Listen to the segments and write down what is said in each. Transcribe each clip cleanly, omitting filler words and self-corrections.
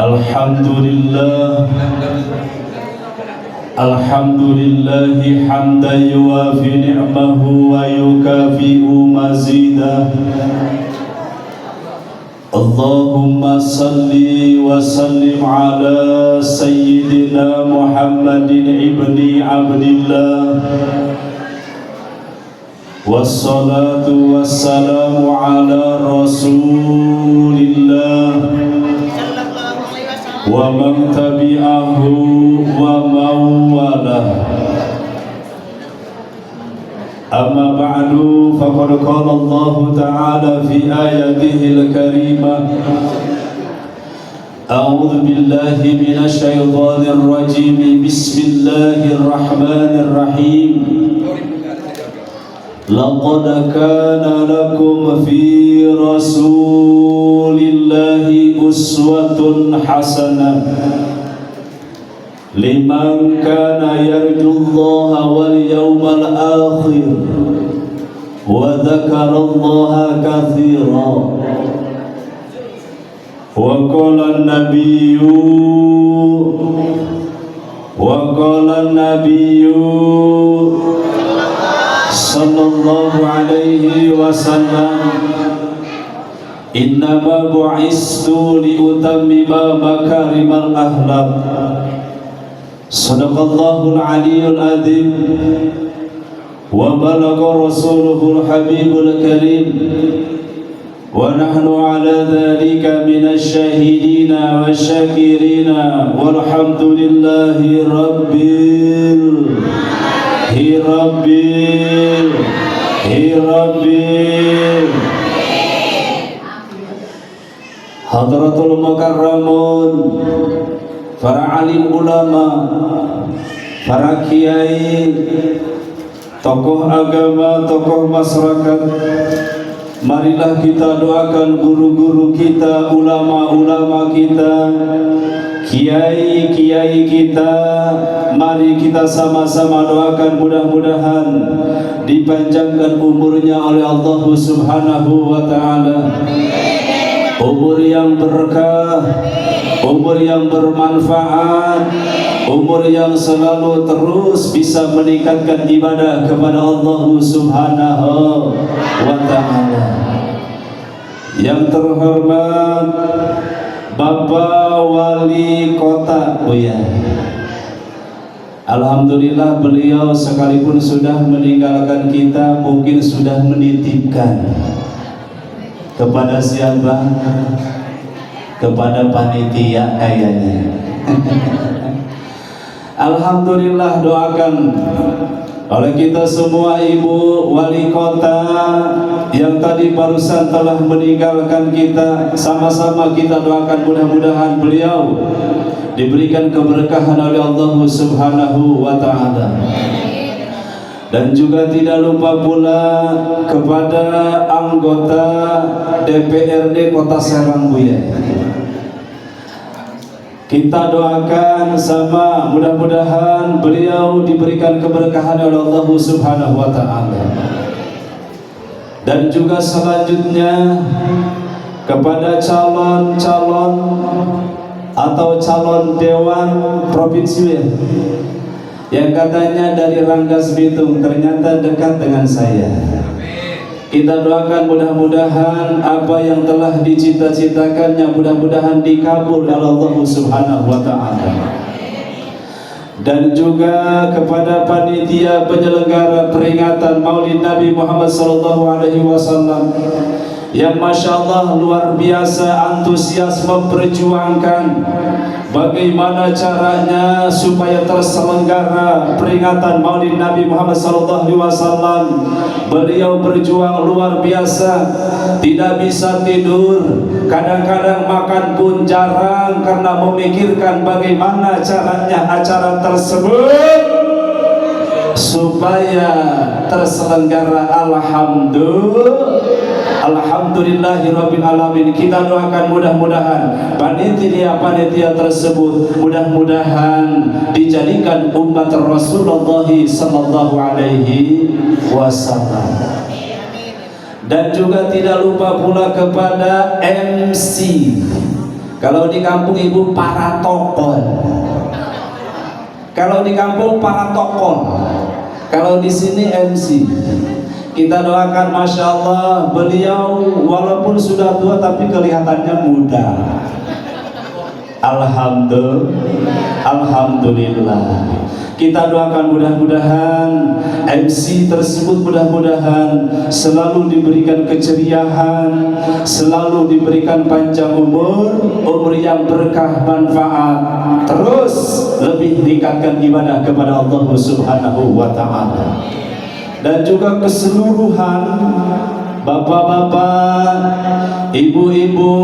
Alhamdulillah Alhamdulillahi hamdan yuwafi ni'mahu wa yukafi'u mazidah. Allahumma salli wa sallim ala sayyidina Muhammadin ibni Abdillah, wassalatu wassalamu ala rasulillah wa man tabi'ahu wa mawalah. Amma ba'du, faqad qala Allah ta'ala fi ayatihil karimah, a'udzu billahi minasy syaithanir rajim, bismillahirrahmanirrahim. Laqad kana lakum fi rasulillahi uswatun hasanah liman kana yarjullaha wal yawmal akhir wa dzakarallaha katsira. Wa qala an-nabiyyu sallallahu alaihi wasallam, innama bu'istu liutammima makarimal akhlaq. Sadaqallahul aliyyul adzim wa balagha rasuluhul habibul karim wa nahnu ala dzalika minasy syahidina wasyakirina walhamdulillahi rabbil Hadratul Mukarramun, para alim ulama, para kiai, tokoh agama, tokoh masyarakat, marilah kita doakan guru-guru kita, ulama-ulama kita, kiai-kiai kita. Mari kita sama-sama doakan, mudah-mudahan dipanjangkan umurnya oleh Allah Subhanahu wa ta'ala, umur yang berkah, umur yang bermanfaat, umur yang selalu terus bisa meningkatkan ibadah kepada Allah Subhanahu wa ta'ala. Yang terhormat Bapak Wali Kota Buya, alhamdulillah beliau sekalipun sudah meninggalkan kita, mungkin sudah menitipkan kepada siapa? Kepada panitia kayaknya. Alhamdulillah, doakan oleh kita semua ibu wali kota yang tadi barusan telah meninggalkan kita, sama-sama kita doakan mudah-mudahan beliau diberikan keberkahan oleh Allah Subhanahu wa ta'ala. Dan juga tidak lupa pula kepada anggota DPRD Kota Serang Buya, kita doakan sama, mudah-mudahan beliau diberikan keberkahan oleh Allah Subhanahu wa ta'ala. Dan juga selanjutnya kepada calon-calon atau calon dewan provinsi yang katanya dari Ranggas Bitung, ternyata dekat dengan saya. Kita doakan mudah-mudahan apa yang telah dicita-citakannya mudah-mudahan dikabul oleh Allah Subhanahu wa ta'ala. Dan juga kepada panitia penyelenggara peringatan Maulid Nabi Muhammad SAW yang Masya Allah luar biasa antusias memperjuangkan bagaimana caranya supaya terselenggara peringatan Maulid Nabi Muhammad SAW. Beliau berjuang luar biasa, tidak bisa tidur, kadang-kadang makan pun jarang karena memikirkan bagaimana caranya acara tersebut supaya terselenggara. Alhamdulillahirabbil alamin. Kita doakan mudah-mudahan panitia tersebut mudah-mudahan dijadikan umat Rasulullah sallallahu alaihi wasallam. Dan juga tidak lupa pula kepada MC, Kalau di kampung ibu para tokol. Kalau di kampung para tokol. Kalau di sini MC. Kita doakan, masya Allah, beliau walaupun sudah tua tapi kelihatannya muda. Alhamdulillah. Kita doakan mudah-mudahan MC tersebut mudah-mudahan selalu diberikan keceriaan, selalu diberikan panjang umur yang berkah manfaat, terus lebih meningkatkan ibadah kepada Allah Subhanahu wa taala. Dan juga keseluruhan bapak-bapak, ibu-ibu,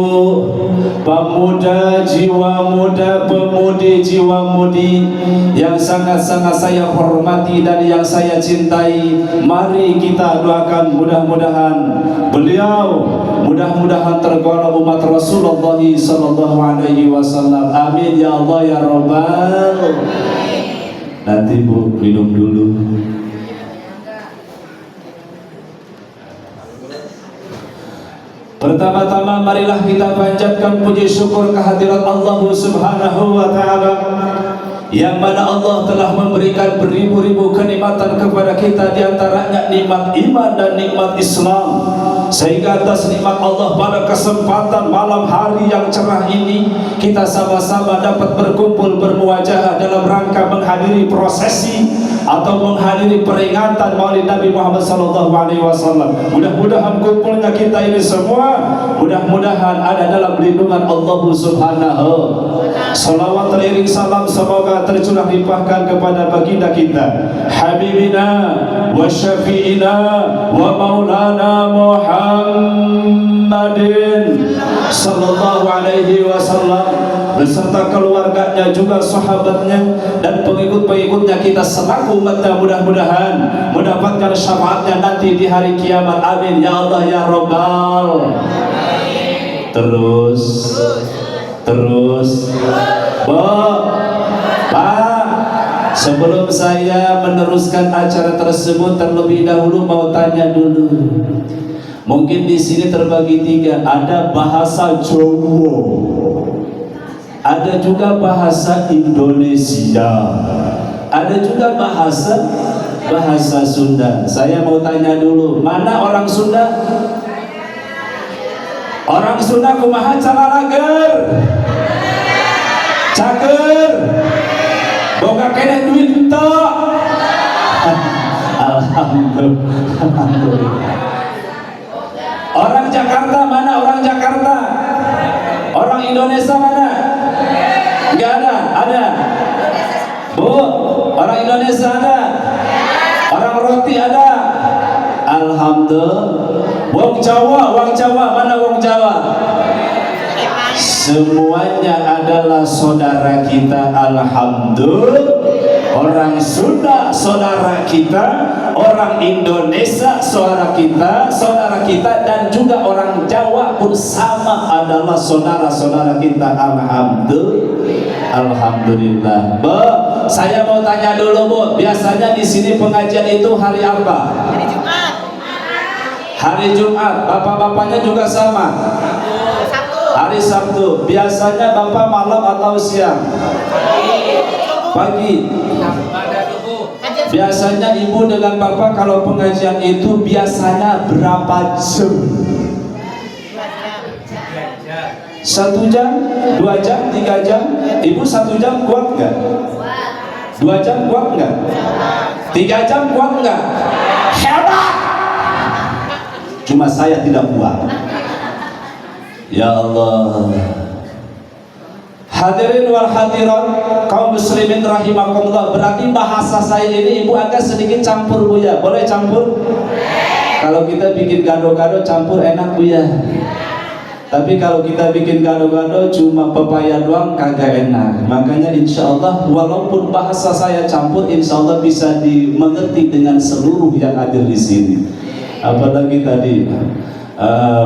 pemuda, jiwa muda, pemudi, jiwa mudi yang sangat-sangat saya hormati dan yang saya cintai, mari kita doakan mudah-mudahan beliau mudah-mudahan tergolong umat Rasulullah sallallahu alaihi wasallam. Amin ya Allah ya Rabbal. Nanti Bu minum dulu. Pertama-tama marilah kita panjatkan puji syukur kehadirat Allah Subhanahu wa taala yang mana Allah telah memberikan beribu-ribu kenikmatan kepada kita, di antaranya nikmat iman dan nikmat Islam. Sehingga atas nikmat Allah pada kesempatan malam hari yang cerah ini kita sama-sama dapat berkumpul bermuajah dalam rangka menghadiri prosesi atau menghadiri peringatan Maulid Nabi Muhammad SAW. Mudah-mudahan kumpulnya kita ini semua mudah-mudahan ada dalam lindungan Allah Subhanahu. Salawat teriring salam semoga tercurah limpahkan kepada baginda kita Habibina wa syafi'ina wa maulana Muhammadin sallallahu alaihi wasallam beserta keluarganya, juga sahabatnya dan pengikut-pengikutnya kita selaku umatnya, mudah-mudahan mendapatkan syafaatnya nanti di hari kiamat. Amin ya Allah ya Rabbal. Terus Pak, sebelum saya meneruskan acara tersebut, terlebih dahulu mau tanya dulu. Mungkin di sini terbagi tiga, ada bahasa Jawa, ada juga bahasa Indonesia, ada juga bahasa Sunda. Saya mau tanya dulu, mana orang Sunda? Orang Sunda kumaha cara lager? Cager. Boga kene duit tok. Alhamdulillah. Orang Jakarta mana? Orang Jakarta. Orang Indonesia mana? Enggak ada. Ada. Bu, orang Indonesia ada. Orang roti ada. Alhamdulillah. Wong Jawa mana wong Jawa? Semuanya adalah saudara kita. Alhamdulillah. Orang Sunda saudara kita, orang Indonesia saudara kita, dan juga orang Jawa pun sama adalah saudara-saudara kita. Alhamdulillah. Bu, saya mau tanya dulu Bu, biasanya di sini pengajian itu hari apa? Hari Jumat. Hari Jumat. Bapak-bapaknya juga sama? Hari Sabtu. Biasanya Bapak malam atau siang? Pagi. Biasanya Ibu dengan Bapak kalau pengajian itu biasanya berapa jam? 1 jam, 2 jam, 3 jam. Ibu 1 jam kuat nggak? 2 jam kuat nggak? 3 jam kuat nggak? Hebat. Cuma saya tidak kuat. Ya Allah. Hadirin wal hadirat kaum muslimin rahimakumullah. Berarti bahasa saya ini Ibu agak sedikit campur Bu ya. Boleh campur? Kalau kita bikin gado-gado campur enak Bu ya. Tapi kalau kita bikin gado-gado cuma pepaya doang kagak enak. Makanya insya Allah walaupun bahasa saya campur, insya Allah bisa dimengerti dengan seluruh yang hadir di sini. Apalagi tadi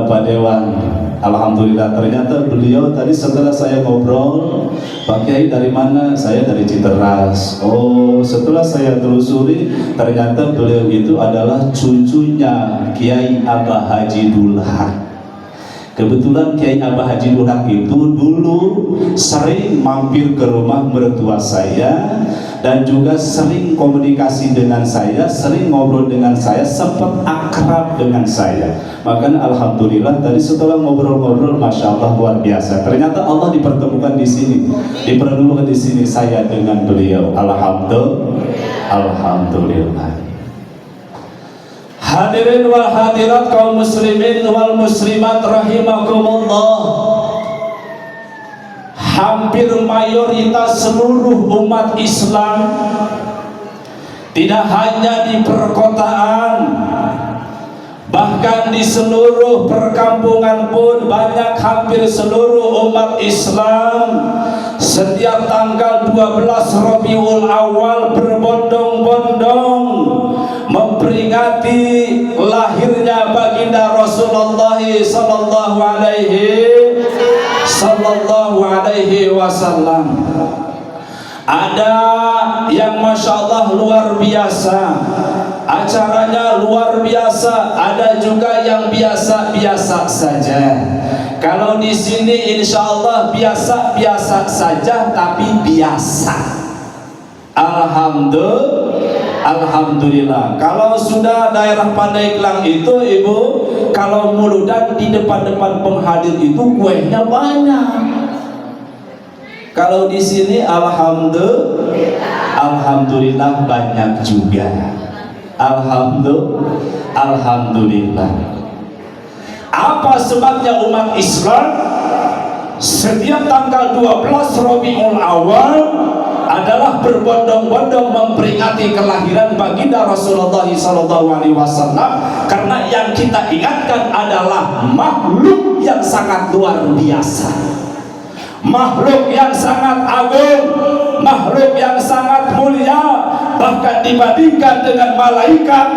Pak Dewan, alhamdulillah ternyata beliau tadi setelah saya ngobrol, Pak Kiai dari mana? Saya dari Citeras. Oh, setelah saya telusuri ternyata beliau itu adalah cucunya Kiai Abah Haji Dullah. Kebetulan Kiai Abah Haji Durak itu dulu sering mampir ke rumah mertua saya dan juga sering komunikasi dengan saya, sering ngobrol dengan saya, sempat akrab dengan saya. Makanya alhamdulillah tadi setelah ngobrol-ngobrol, masya Allah luar biasa. Ternyata Allah dipertemukan di sini, dipertemukan di sini saya dengan beliau. Alhamdulillah. Hadirin wal hadirat kaum muslimin wal muslimat rahimakumullah. Hampir mayoritas seluruh umat Islam, tidak hanya di perkotaan, bahkan di seluruh perkampungan pun banyak, hampir seluruh umat Islam setiap tanggal 12 Rabiul Awal berbondong-bondong memperingati lahirnya baginda Rasulullah sallallahu alaihi wasallam. Ada yang masya Allah luar biasa, acaranya luar biasa. Ada juga yang biasa-biasa saja. Kalau di sini insya Allah biasa-biasa saja, tapi biasa. Alhamdulillah. Kalau sudah daerah Pandeglang itu ibu, kalau muludan di depan-depan penghadir itu kuenya banyak. Kalau di sini alhamdulillah banyak juga. Alhamdulillah. Apa sebabnya umat Islam setiap tanggal 12 Rabiul Awal adalah berbondong-bondong memperingati kelahiran baginda Rasulullah SAW? Karena yang kita ingatkan adalah makhluk yang sangat luar biasa, makhluk yang sangat agung, makhluk yang sangat mulia, bahkan dibandingkan dengan malaikat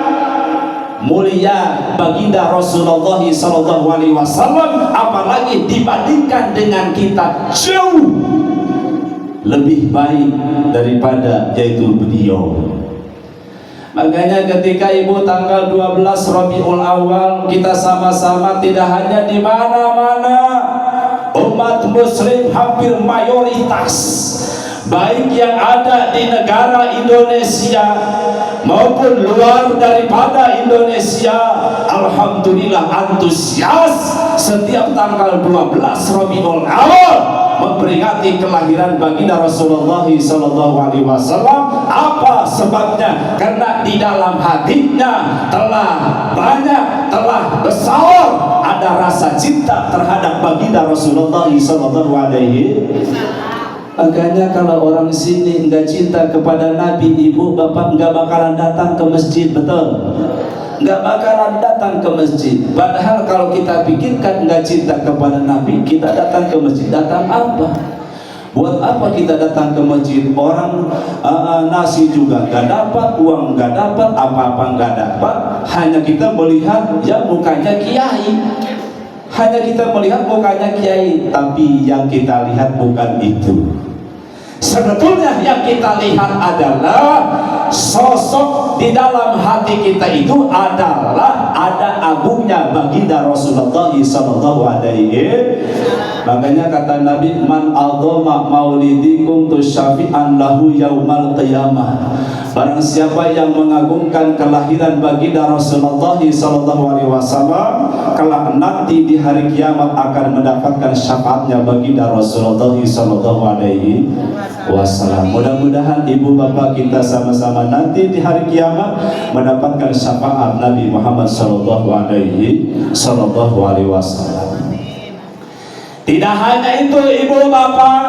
mulia baginda Rasulullah SAW, apalagi dibandingkan dengan kita jauh lebih baik daripada yaitu beliau. Makanya ketika ibu tanggal 12 Rabiul Awal, kita sama-sama tidak hanya di mana-mana, umat muslim hampir mayoritas, baik yang ada di negara Indonesia maupun luar daripada Indonesia, alhamdulillah antusias setiap tanggal 12 Rabiul Awal memperingati kelahiran baginda Rasulullah SAW. Apa sebabnya? Karena di dalam hatinya telah banyak, telah besar ada rasa cinta terhadap baginda Rasulullah SAW. Makanya kalau orang sini enggak cinta kepada Nabi, ibu bapak enggak bakalan datang ke masjid, betul? Enggak bakalan datang ke masjid. Padahal kalau kita pikirkan enggak cinta kepada Nabi, kita datang ke masjid, datang apa? Buat apa kita datang ke masjid? Orang nasi juga enggak dapat, uang enggak dapat, apa-apa enggak dapat. Hanya kita melihat ya mukanya kiai. Hanya kita melihat mukanya kiai, tapi yang kita lihat bukan itu. Sebetulnya yang kita lihat adalah sosok di dalam hati kita itu adalah ada agungnya baginda Rasulullah SAW. Makanya kata Nabi, man adzama maulidikum tusyafi'an lahu yaumal qiyamah. Barang siapa yang mengagungkan kelahiran baginda Rasulullah SAW, kelak nanti di hari kiamat akan mendapatkan syafaatnya baginda Rasulullah SAW. Mudah-mudahan ibu bapak kita sama-sama nanti di hari kiamat mendapatkan syafaat Nabi Muhammad SAW. Tidak hanya itu ibu bapak,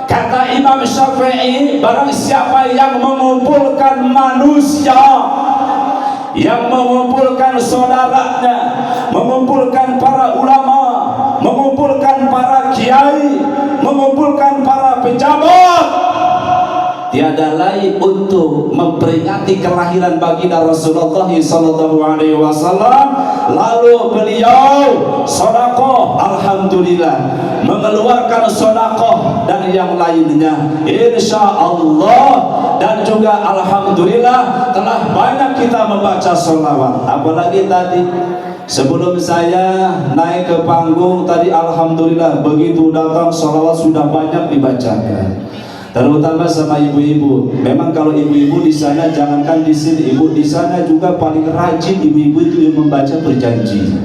kata Imam Syafi'i, barang siapa yang mengumpulkan manusia, yang mengumpulkan saudaranya, mengumpulkan para ulama, mengumpulkan para kiai, mengumpulkan para pejabat, tiada lain untuk memperingati kelahiran baginda Rasulullah SAW. Lalu beliau sedekah, alhamdulillah, mengeluarkan sedekah dan yang lainnya, insya Allah, dan juga alhamdulillah telah banyak kita membaca sholawat. Apalagi tadi Sebelum saya naik ke panggung tadi, alhamdulillah begitu datang sholawat sudah banyak dibacakan, terutama sama ibu-ibu. Memang kalau ibu-ibu di sana, jangankan di sini, ibu di sana juga paling rajin ibu-ibu itu yang membaca berjanji.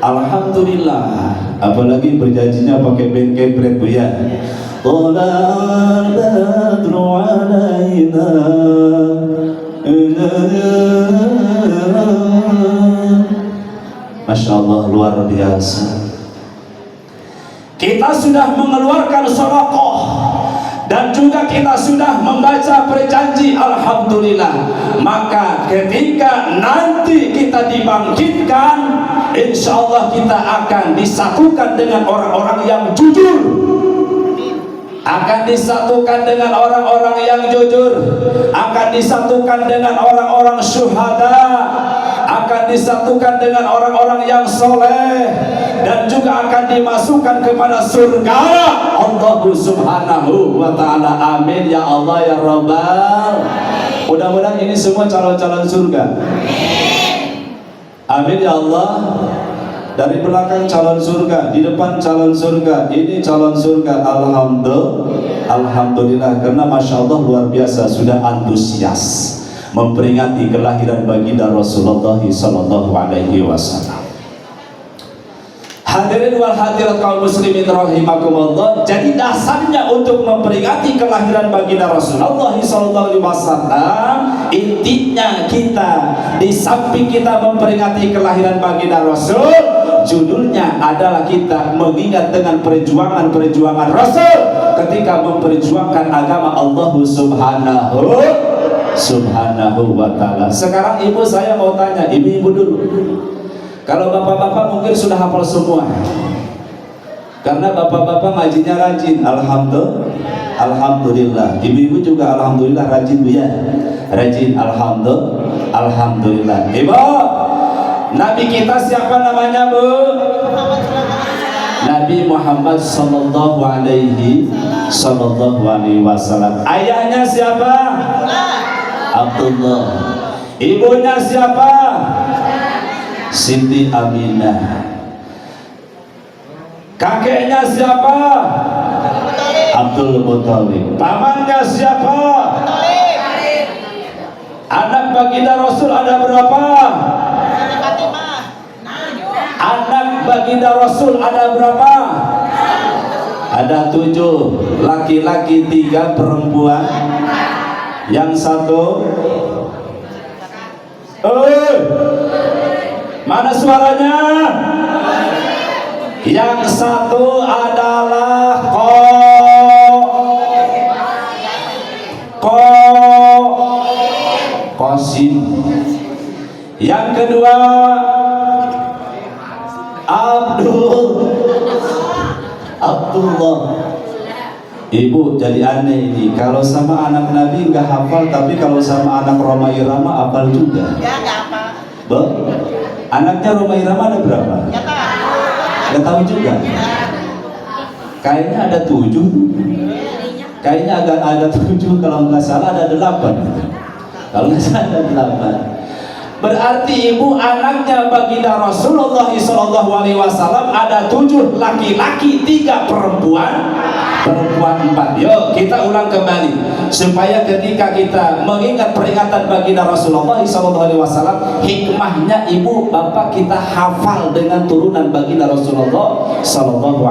Alhamdulillah, apalagi berjanjinya pakai band kepret bu ya. Masya Allah, luar biasa. Kita sudah mengeluarkan sedekah dan juga kita sudah membaca berjanji, alhamdulillah. Maka ketika nanti kita dibangkitkan, insya Allah kita akan disatukan dengan orang-orang yang jujur, akan disatukan dengan orang-orang yang jujur, akan disatukan dengan orang-orang syuhada, akan disatukan dengan orang-orang yang soleh, dan juga akan dimasukkan kepada surga Allah subhanahu wa ta'ala. Amin ya Allah ya Rabbal. Mudah-mudahan ini semua calon-calon surga. Amin ya Allah. Dari belakang calon surga, di depan calon surga, ini calon surga. Alhamdulillah, karena Masya Allah luar biasa sudah antusias memperingati kelahiran baginda Rasulullah sallallahu alaihi wasallam. Hadirin wal hadirat kaum muslimin rahimakumullah. Jadi dasarnya untuk memperingati kelahiran baginda Rasulullah sallallahu alaihi wasallam, intinya kita di samping kita memperingati kelahiran baginda Rasul, judulnya adalah kita mengingat dengan perjuangan-perjuangan Rasul ketika memperjuangkan agama Allah subhanahu wa ta'ala. Sekarang ibu saya mau tanya, ibu-ibu dulu. Kalau bapak-bapak mungkin sudah hafal semua, karena bapak-bapak ngajinya rajin. Alhamdulillah. Ibu-ibu juga alhamdulillah rajin bu ya, rajin. Alhamdulillah. Ibu, Nabi kita siapa namanya bu? Nabi Muhammad sallallahu alaihi wasallam. Ayahnya siapa? Abdullah. Ibunya siapa? Siti Aminah. Kakeknya siapa? Abdul Muthalib. Pamannya siapa? Anak baginda Rasul ada berapa? Anak baginda Rasul ada berapa? Ada 7, laki-laki 3, perempuan yang 1. Mana suaranya? Yang 1 adalah Qasim. Yang kedua Abdullah. Ibu jadi aneh ini, kalau sama anak Nabi nggak hafal, tapi kalau sama anak Roma Irama hafal juga. Ya nggak apa. Anaknya Roma Irama ada berapa? Nggak tahu juga. Kayaknya ada 7. Kayaknya ada 7, kalau nggak salah ada 8. Kalau nggak salah ada 8. Berarti ibu anaknya baginda Rasulullah SAW ada 7 laki-laki, 3 perempuan 4. Yuk kita ulang kembali supaya ketika kita mengingat peringatan baginda Rasulullah SAW, hikmahnya ibu bapak kita hafal dengan turunan baginda Rasulullah SAW.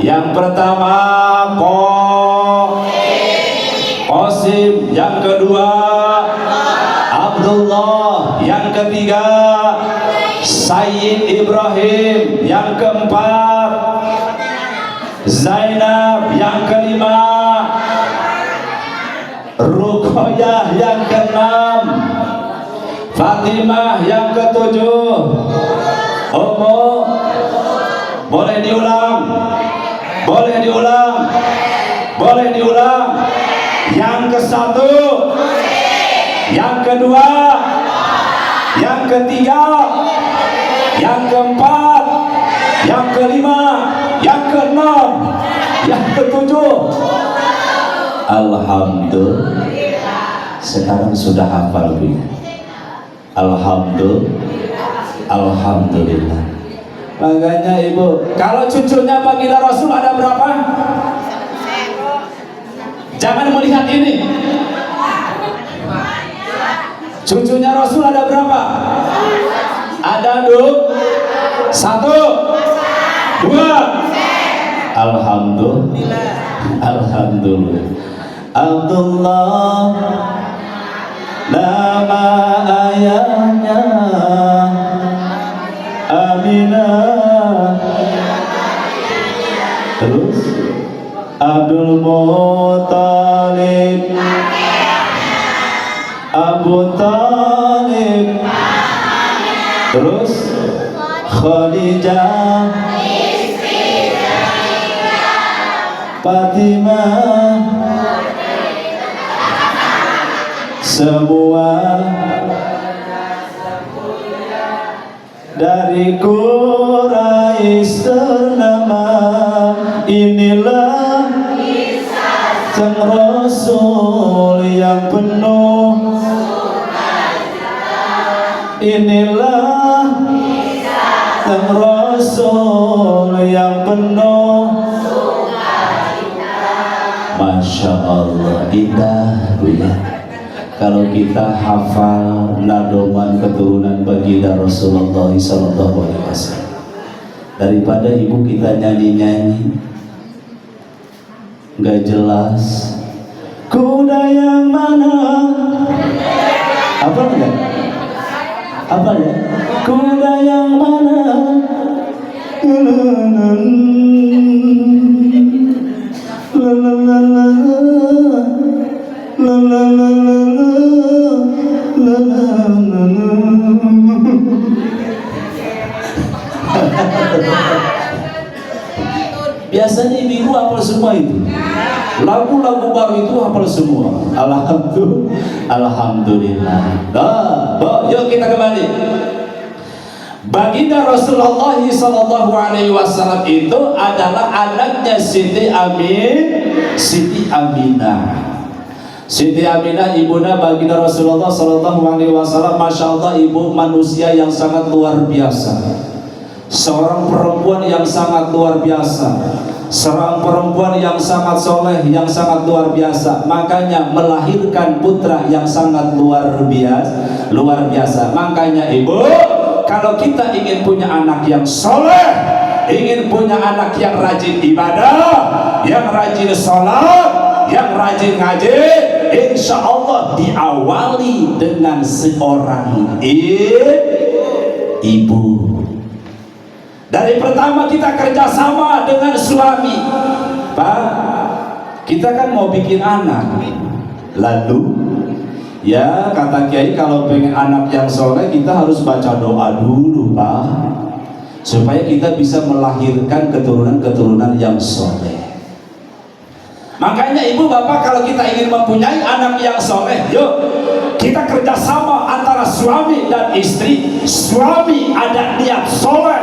Yang pertama Qasim, yang kedua Abdullah, yang ketiga Sayyid Ibrahim, yang keempat Zainab, yang kelima Ruqayyah, yang keenam Fatimah, yang ketujuh Ummu. Boleh diulang? Boleh diulang? Boleh diulang? Yang ke-1, yang kedua, yang ketiga, yang keempat, yang kelima, yang keenam, yang ketujuh. Alhamdulillah. Sekarang sudah hafal. Alhamdulillah. Makanya ibu, kalau cucunya baginda Rasul ada berapa? Jangan melihat ini. Cucunya Rasul ada berapa? Ada 1, 2. Alhamdulillah. Abdullah nama ayahnya, Aminah. Terus Abdul Muttalib, Abu Talib. Terus Khadijah, Fatimah. Semua dari Quraisy ternama. Inilah sang Rasul yang penuh. Inilah sang Rasul yang penuh. Masya Allah, indah ya. Kalau kita hafal nadoman keturunan baginda Rasulullah SAW, daripada ibu kita nyanyi-nyanyi nggak jelas. Kuda yang mana? Apa enggak? Apa ya? Kuda yang mana? Biasanya ibu hafal semua itu. Lagu-lagu baru itu hafal semua. Alhamdulillah. Yuk kita kembali. Baginda Rasulullah SAW itu adalah anaknya Siti Aminah. Siti Aminah ibunda baginda Rasulullah SAW. Masya Allah, ibu manusia yang sangat luar biasa. Seorang perempuan yang sangat luar biasa. Seorang perempuan yang sangat soleh, yang sangat luar biasa. Makanya melahirkan putra yang sangat luar biasa. Makanya ibu, kalau kita ingin punya anak yang soleh, ingin punya anak yang rajin ibadah, yang rajin sholat, yang rajin ngaji, insya Allah diawali dengan seorang ibu. Dari pertama kita kerjasama dengan suami, Pak, kita kan mau bikin anak. Lalu ya kata Kiai, kalau pengen anak yang soleh kita harus baca doa dulu, Pak, supaya kita bisa melahirkan keturunan-keturunan yang soleh. Makanya ibu bapak, kalau kita ingin mempunyai anak yang soleh, yuk kita kerjasama antara suami dan istri. Suami ada niat soleh,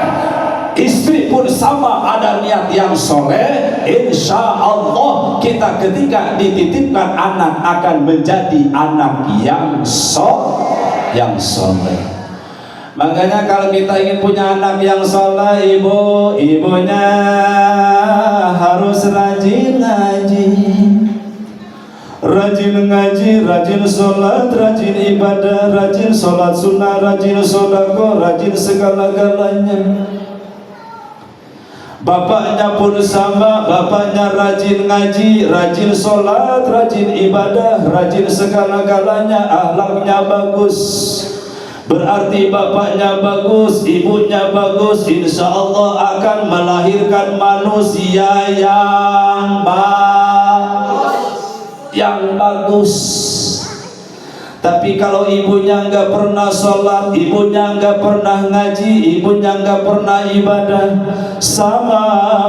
istri pun sama ada niat yang soleh. Insya Allah kita ketika dititipkan anak akan menjadi anak yang soleh. Makanya kalau kita ingin punya anak yang soleh, ibunya harus rajin ngaji, rajin sholat, rajin ibadah, rajin sholat sunnah, rajin sodako, rajin segala-galanya. Bapaknya pun sama, bapaknya rajin ngaji, rajin sholat, rajin ibadah, rajin segala-galanya, akhlaknya bagus. Berarti bapaknya bagus, ibunya bagus, insya Allah akan melahirkan manusia yang bagus. Tapi kalau ibunya nggak pernah sholat, ibunya nggak pernah ngaji, ibunya nggak pernah ibadah, sama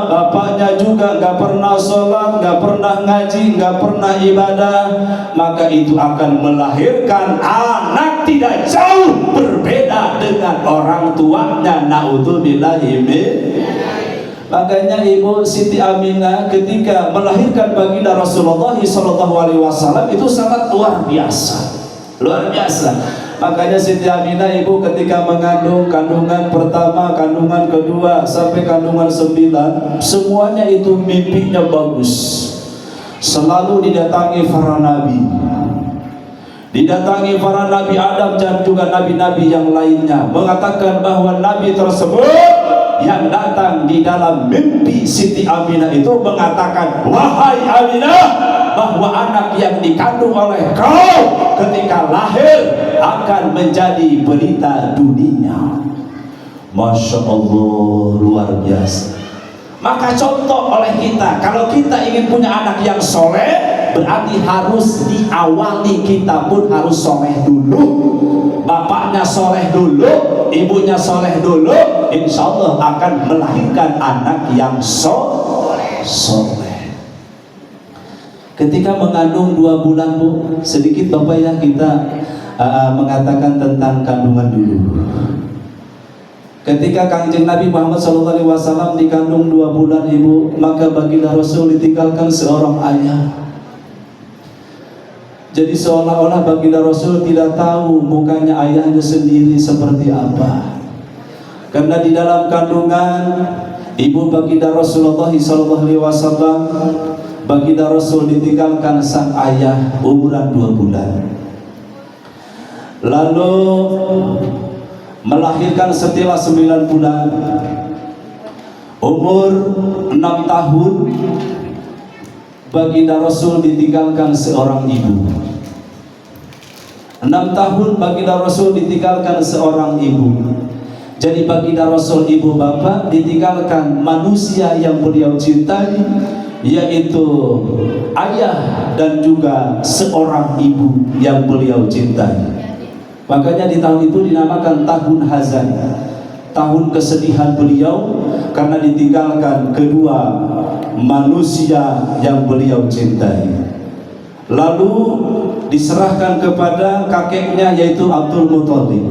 bapaknya juga nggak pernah sholat, nggak pernah ngaji, nggak pernah ibadah, maka itu akan melahirkan anak tidak jauh berbeda dengan orang tuanya. Naudzubillahi min. Makanya ibu Siti Aminah ketika melahirkan baginda Rasulullah SAW itu sangat luar biasa. Makanya Siti Aminah ibu ketika mengandung, kandungan pertama, kandungan kedua sampai kandungan 9, semuanya itu mimpinya bagus. Selalu didatangi para nabi, didatangi para nabi Adam dan juga nabi-nabi yang lainnya, mengatakan bahwa nabi tersebut yang datang di dalam mimpi Siti Aminah itu mengatakan, wahai Aminah, bahwa anak yang dikandung oleh kau ketika lahir akan menjadi pelita dunia. Masya Allah, luar biasa. Maka contoh oleh kita, kalau kita ingin punya anak yang soleh, berarti harus diawali kita pun harus soleh dulu. Bapaknya soleh dulu, ibunya soleh dulu, insya Allah akan melahirkan anak yang soleh. Ketika mengandung 2 bulan bu, sedikit bapak ya kita mengatakan tentang kandungan dulu. Ketika Kangjeng Nabi Muhammad SAW dikandung 2 bulan ibu, maka baginda Rasul ditinggalkan seorang ayah. Jadi seolah-olah baginda Rasul tidak tahu mukanya ayahnya sendiri seperti apa. Karena di dalam kandungan ibu baginda Rasulullah SAW, baginda Rasul ditinggalkan sang ayah umuran 2 bulan. Lalu melahirkan setelah 9 bulan, umur 6 tahun baginda Rasul ditinggalkan seorang ibu. 6 tahun baginda Rasul ditinggalkan seorang ibu. Jadi baginda Rasul ibu bapak ditinggalkan manusia yang beliau cintai, yaitu ayah dan juga seorang ibu yang beliau cintai. Makanya di tahun itu dinamakan tahun hazan, tahun kesedihan beliau karena ditinggalkan kedua manusia yang beliau cintai. Lalu diserahkan kepada kakeknya yaitu Abdul Muthalib.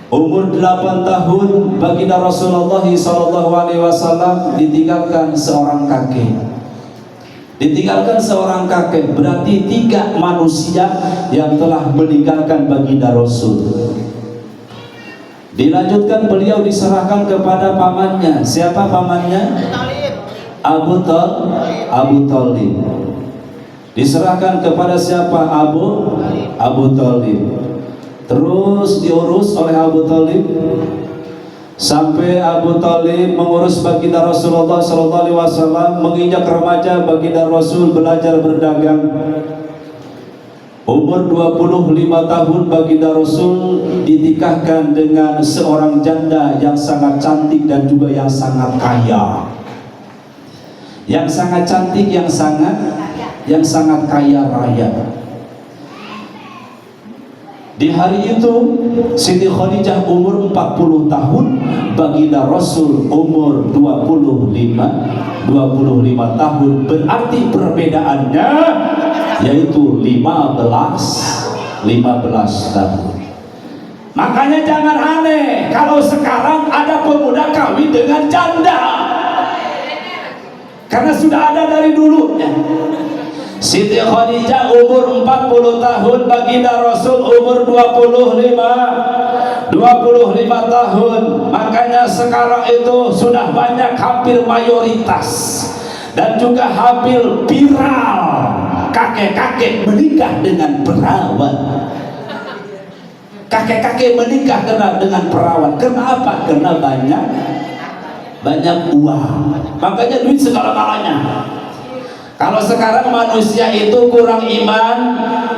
Umur 8 tahun baginda Rasulullah SAW ditinggalkan seorang kakek. Ditinggalkan seorang kakek berarti 3 manusia yang telah meninggalkan baginda Rasul. Dilanjutkan beliau diserahkan kepada pamannya. Siapa pamannya? Abu Thalib. Diserahkan kepada siapa? Abu Thalib. Terus diurus oleh Abu Thalib sampai Abu Thalib mengurus baginda Rasulullah SAW. Menginjak remaja baginda Rasul belajar berdagang. Umur 25 tahun baginda Rasul dinikahkan dengan seorang janda yang sangat cantik dan juga yang sangat kaya. Yang sangat cantik, yang sangat kaya raya. Di hari itu Siti Khadijah umur 40 tahun, baginda Rasul umur 25 tahun. Berarti perbedaannya yaitu 15 tahun. Makanya jangan aneh kalau sekarang ada pemuda kawin dengan janda, karena sudah ada dari dulunya. Siti Khadijah umur 40 tahun, baginda Rasul umur 25 tahun. Makanya sekarang itu sudah banyak, hampir mayoritas dan juga hampir viral, kakek-kakek menikah dengan perawan. Kakek-kakek menikah dengan perawan. Kenapa? Karena banyak uang. Makanya duit segala-galanya. Kalau sekarang manusia itu kurang iman,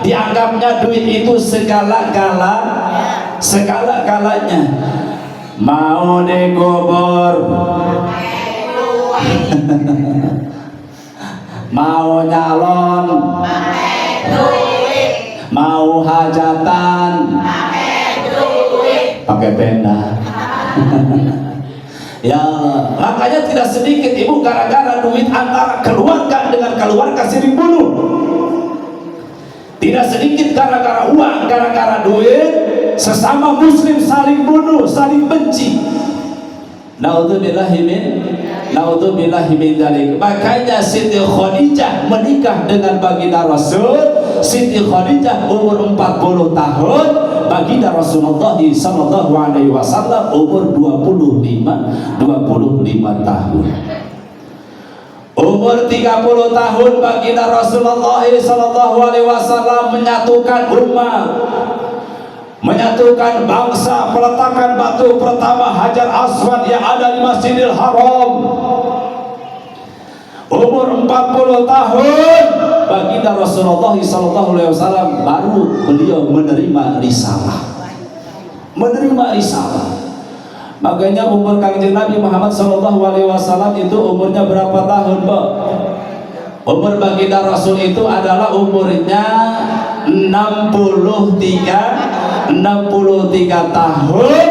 dianggapnya duit itu segala-galanya. Mau dikubur, mau nyalon, mau hajatan, pakai tenda. Ya, makanya tidak sedikit ibu gara-gara duit antara keluarga dengan keluarga sering bunuh. Tidak sedikit gara-gara uang, gara-gara duit sesama muslim saling bunuh, saling benci. Naudzubillahi min dzalik. Makanya Siti Khadijah menikah dengan baginda Rasul. Siti Khadijah umur 40 tahun, baginda Rasulullah sallallahu alaihi wasallam umur 25 tahun. Umur 30 tahun baginda Rasulullah sallallahu alaihi wasallam menyatukan umat, menyatukan bangsa, peletakan batu pertama Hajar Aswad yang ada di Masjidil Haram. Umur 40 tahun baginda Rasulullah sallallahu alaihi wasallam baru beliau menerima risalah. Makanya umur Kangjeng Nabi Muhammad sallallahu alaihi wasallam itu umurnya berapa tahun, Pak? Umur baginda Rasul itu adalah umurnya 63 tahun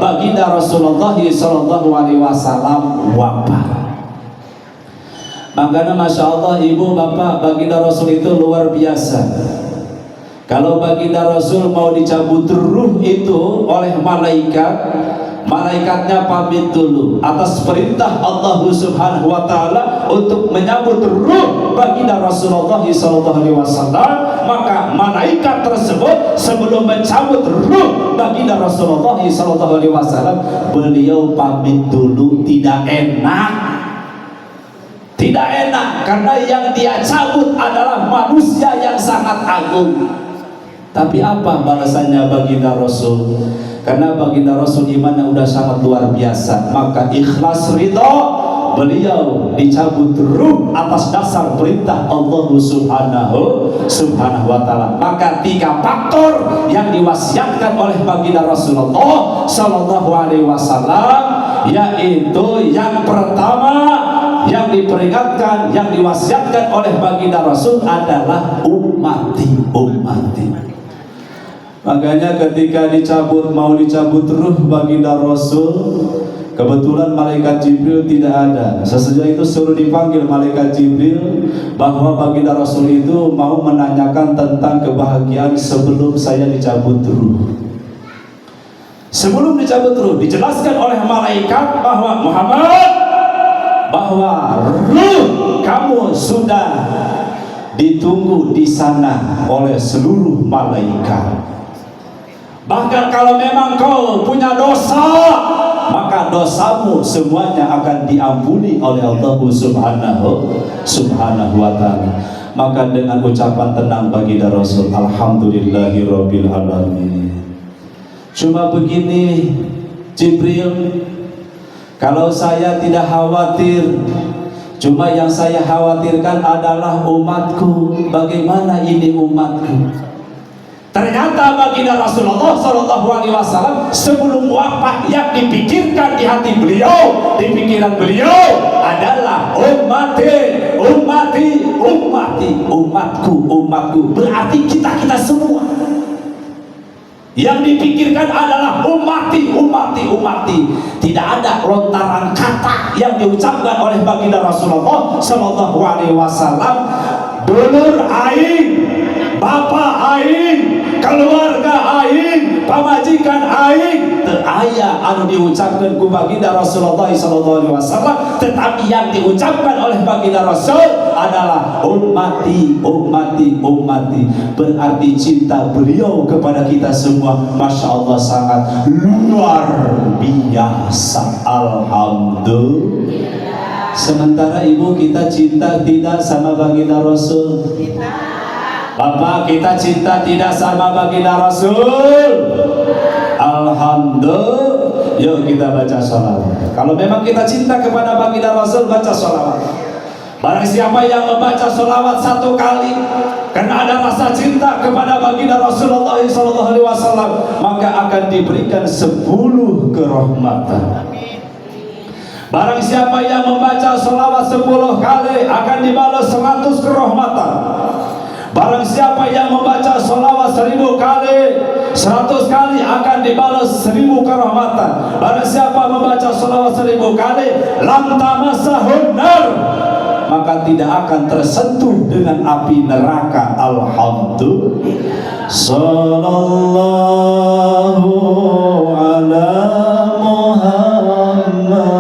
baginda Rasulullah sallallahu alaihi wasallam wafat. Makanya Masya Allah ibu bapak, baginda Rasul itu luar biasa. Kalau baginda Rasul mau dicabut ruh itu oleh malaikat, malaikatnya pamit dulu atas perintah Allah Subhanahu wa taala untuk menyambut ruh baginda Rasulullah sallallahu alaihi wasallam. Maka malaikat tersebut sebelum mencabut ruh baginda Rasulullah sallallahu alaihi wasallam, beliau pamit dulu. Tidak enak karena yang dia cabut adalah manusia yang sangat agung. Tapi apa balasannya baginda Rasul? Karena baginda Rasul imannya udah sangat luar biasa, maka ikhlas ridho, beliau dicabut ruh atas dasar perintah Allah Subhanahu wa taala. Maka 3 faktor yang diwasiatkan oleh baginda Rasulullah sallallahu alaihi wasallam, yaitu yang pertama yang diperingatkan, yang diwasiatkan oleh baginda Rasul adalah ummati. Makanya ketika mau dicabut ruh baginda Rasul, kebetulan malaikat Jibril tidak ada. Sesudah itu suruh dipanggil malaikat Jibril bahwa baginda Rasul itu mau menanyakan tentang kebahagiaan sebelum saya dicabut ruh. Sebelum dicabut ruh dijelaskan oleh malaikat bahwa Muhammad, bahwa ruh kamu sudah ditunggu di sana oleh seluruh malaikat. Bahkan kalau memang kau punya dosa, maka dosamu semuanya akan diampuni oleh Allah Subhanahu wa taala. Maka dengan ucapan tenang baginda Rasul, alhamdulillahirabbil alamin. Cuma begini Jibril, kalau saya tidak khawatir, cuma yang saya khawatirkan adalah umatku. Bagaimana ini umatku? Ternyata baginda Rasulullah SAW sebelum wafat yang dipikirkan di hati beliau, di pikiran beliau adalah umatku. Berarti kita semua. Yang dipikirkan adalah ummati. Tidak ada lontaran kata yang diucapkan oleh baginda Rasulullah sallallahu alaihi wasallam, dulur aing, bapak aing, keluarga aing, pamajikan aing. Teu aya anu diucapkan ku baginda Rasulullah sallallahu alaihi wasallam, tetapi yang diucapkan oleh baginda Rasul adalah ummati. Berarti cinta beliau kepada kita semua Masya Allah sangat luar biasa. Alhamdulillah. Sementara ibu kita cinta tidak sama baginda Rasul? Bapak kita cinta tidak sama baginda Rasul? Alhamdulillah. Yuk kita baca sholawat. Kalau memang kita cinta kepada baginda Rasul, baca sholawat. Barang siapa yang membaca sholawat 1 kali karena ada rasa cinta kepada baginda Rasulullah SAW, maka akan diberikan 10 kerahmatan. Barang siapa yang membaca sholawat 10 kali akan dibalas 100 kerahmatan. Barang siapa yang membaca sholawat 1000 kali, 100 kali akan dibalas 1000 kerahmatan. Barang siapa membaca sholawat 1000 kali, lam tamasahun nar, maka tidak akan tersentuh dengan api neraka. Alhamdulillah. Sallallahu ala Muhammad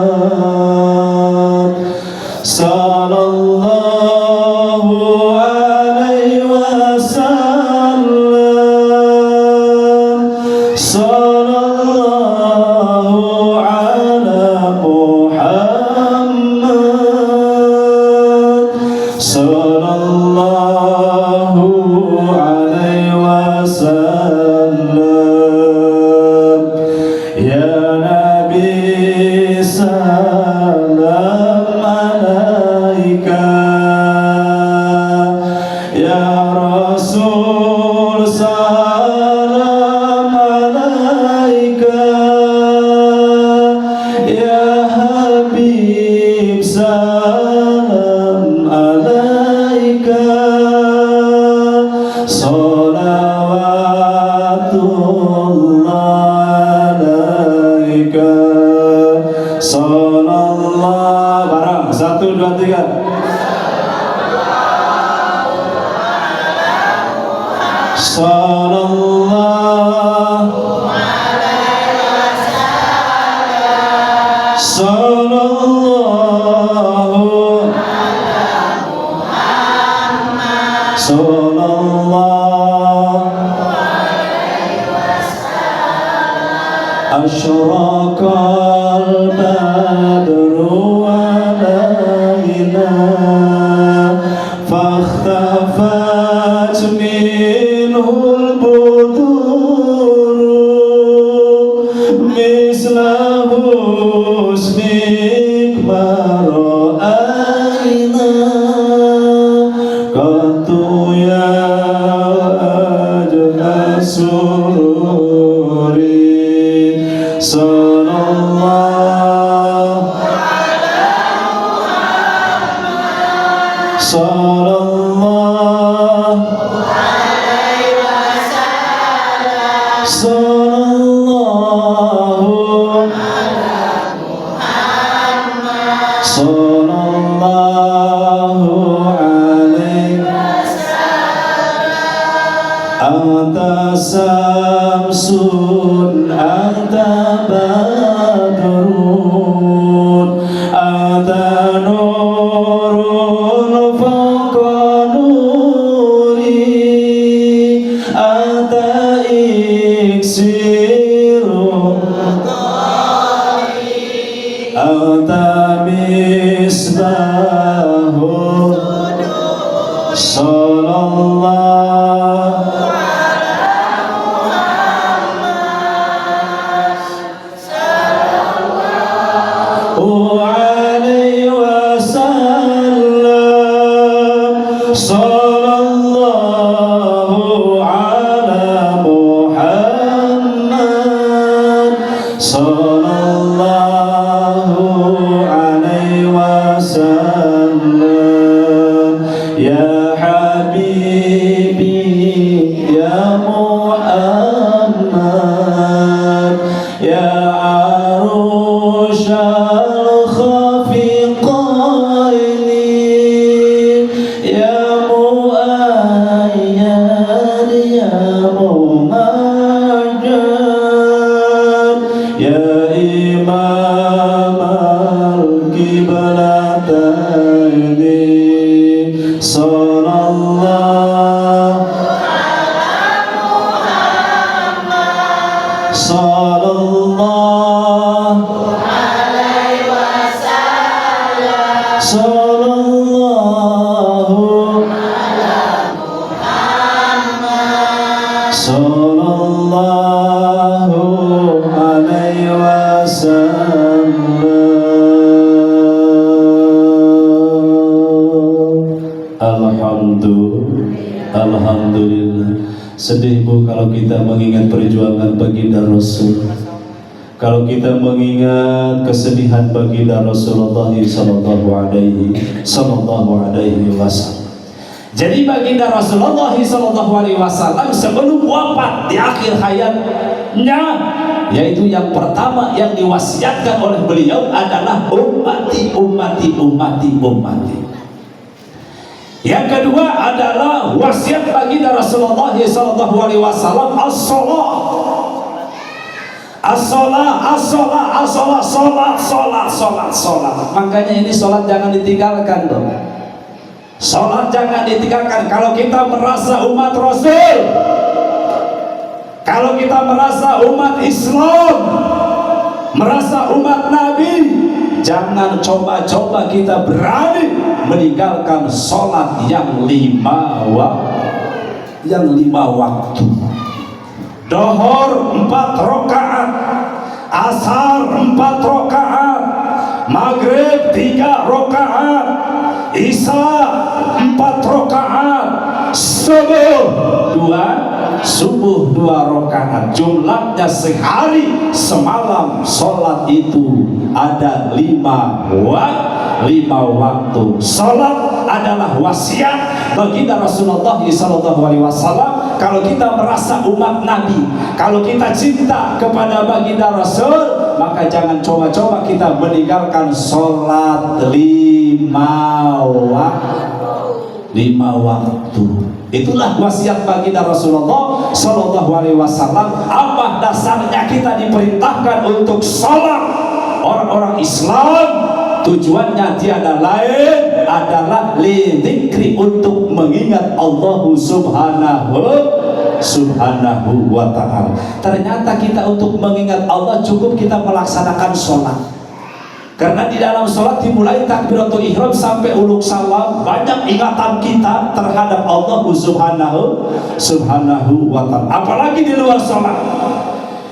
sallallahu alaihi wasallam, sallallahu ala Muhammad, sallallahu alaihi wasallam. Asyraqal badru alaina fakhtafat minhul buduru misla husnik mara'aina qattu ya ajla sururi sallallahu ala Muhammad, sallallahu alaihi wasallam, sallallahu ala Muhammad, sallallahu alaihi wasallam. Anta samsun anta badrun anta nurun fawqa nuri anta iksirun anta misbahun sallallahu alaihi wasallam, sallallahu ala Muhammad, sallallahu alaihi wasallam. Ya habibi ya Muhammad, ya arushal khafiqaini, ya muayyad ya mumajjad, ya imam al-qiblataini, sallallahu sallallahu alaihi wasallam, sallallahu ala Muhammad, sallallahu alaihi wasallam. Alhamdulillah. Sedih Bu kalau kita mengingat perjuangan baginda Rasul, kalau kita mengingat kesedihan baginda Rasulullah sallallahu alaihi wasallam. Jadi baginda Rasulullah sallallahu alaihi wasallam sebelum wafat di akhir hayatnya, yaitu yang pertama yang diwasiatkan oleh beliau adalah ummati ummati ummati ummati. Yang kedua adalah wasiat baginda Rasulullah sallallahu alaihi wasallam as-shalah. As-shalah, as-shalah, as-shalah, salat, salat, salat, salat. Makanya ini salat jangan ditinggalkan dong. Salat jangan ditinggalkan. Kalau kita merasa umat Rasul, kalau kita merasa umat Islam, merasa umat Nabi, jangan coba-coba kita berani meninggalkan sholat yang lima waktu. Dohor 4 rakaat, asar 4 rakaat, maghrib 3 rakaat, isya 4 rakaat, subuh 2 rakaat. Jumlahnya sehari semalam sholat itu ada 5 waktu. Sholat adalah wasiat baginda Rasulullah SAW. Kalau kita merasa umat Nabi, kalau kita cinta kepada baginda Rasul, maka jangan coba-coba kita meninggalkan sholat 5 waktu. Itulah wasiat baginda Rasulullah Sallallahu Alaihi Wasallam. Apa dasarnya kita diperintahkan untuk sholat? Orang-orang Islam tujuannya tiada lain adalah lidzikri, untuk mengingat Allah Subhanahu wa ta'ala. Ternyata kita untuk mengingat Allah cukup kita melaksanakan sholat. Karena di dalam sholat dimulai takbiratul ihram sampai uluk salam, banyak ingatan kita terhadap Allah Subhanahu wa ta'ala. Apalagi di luar sholat.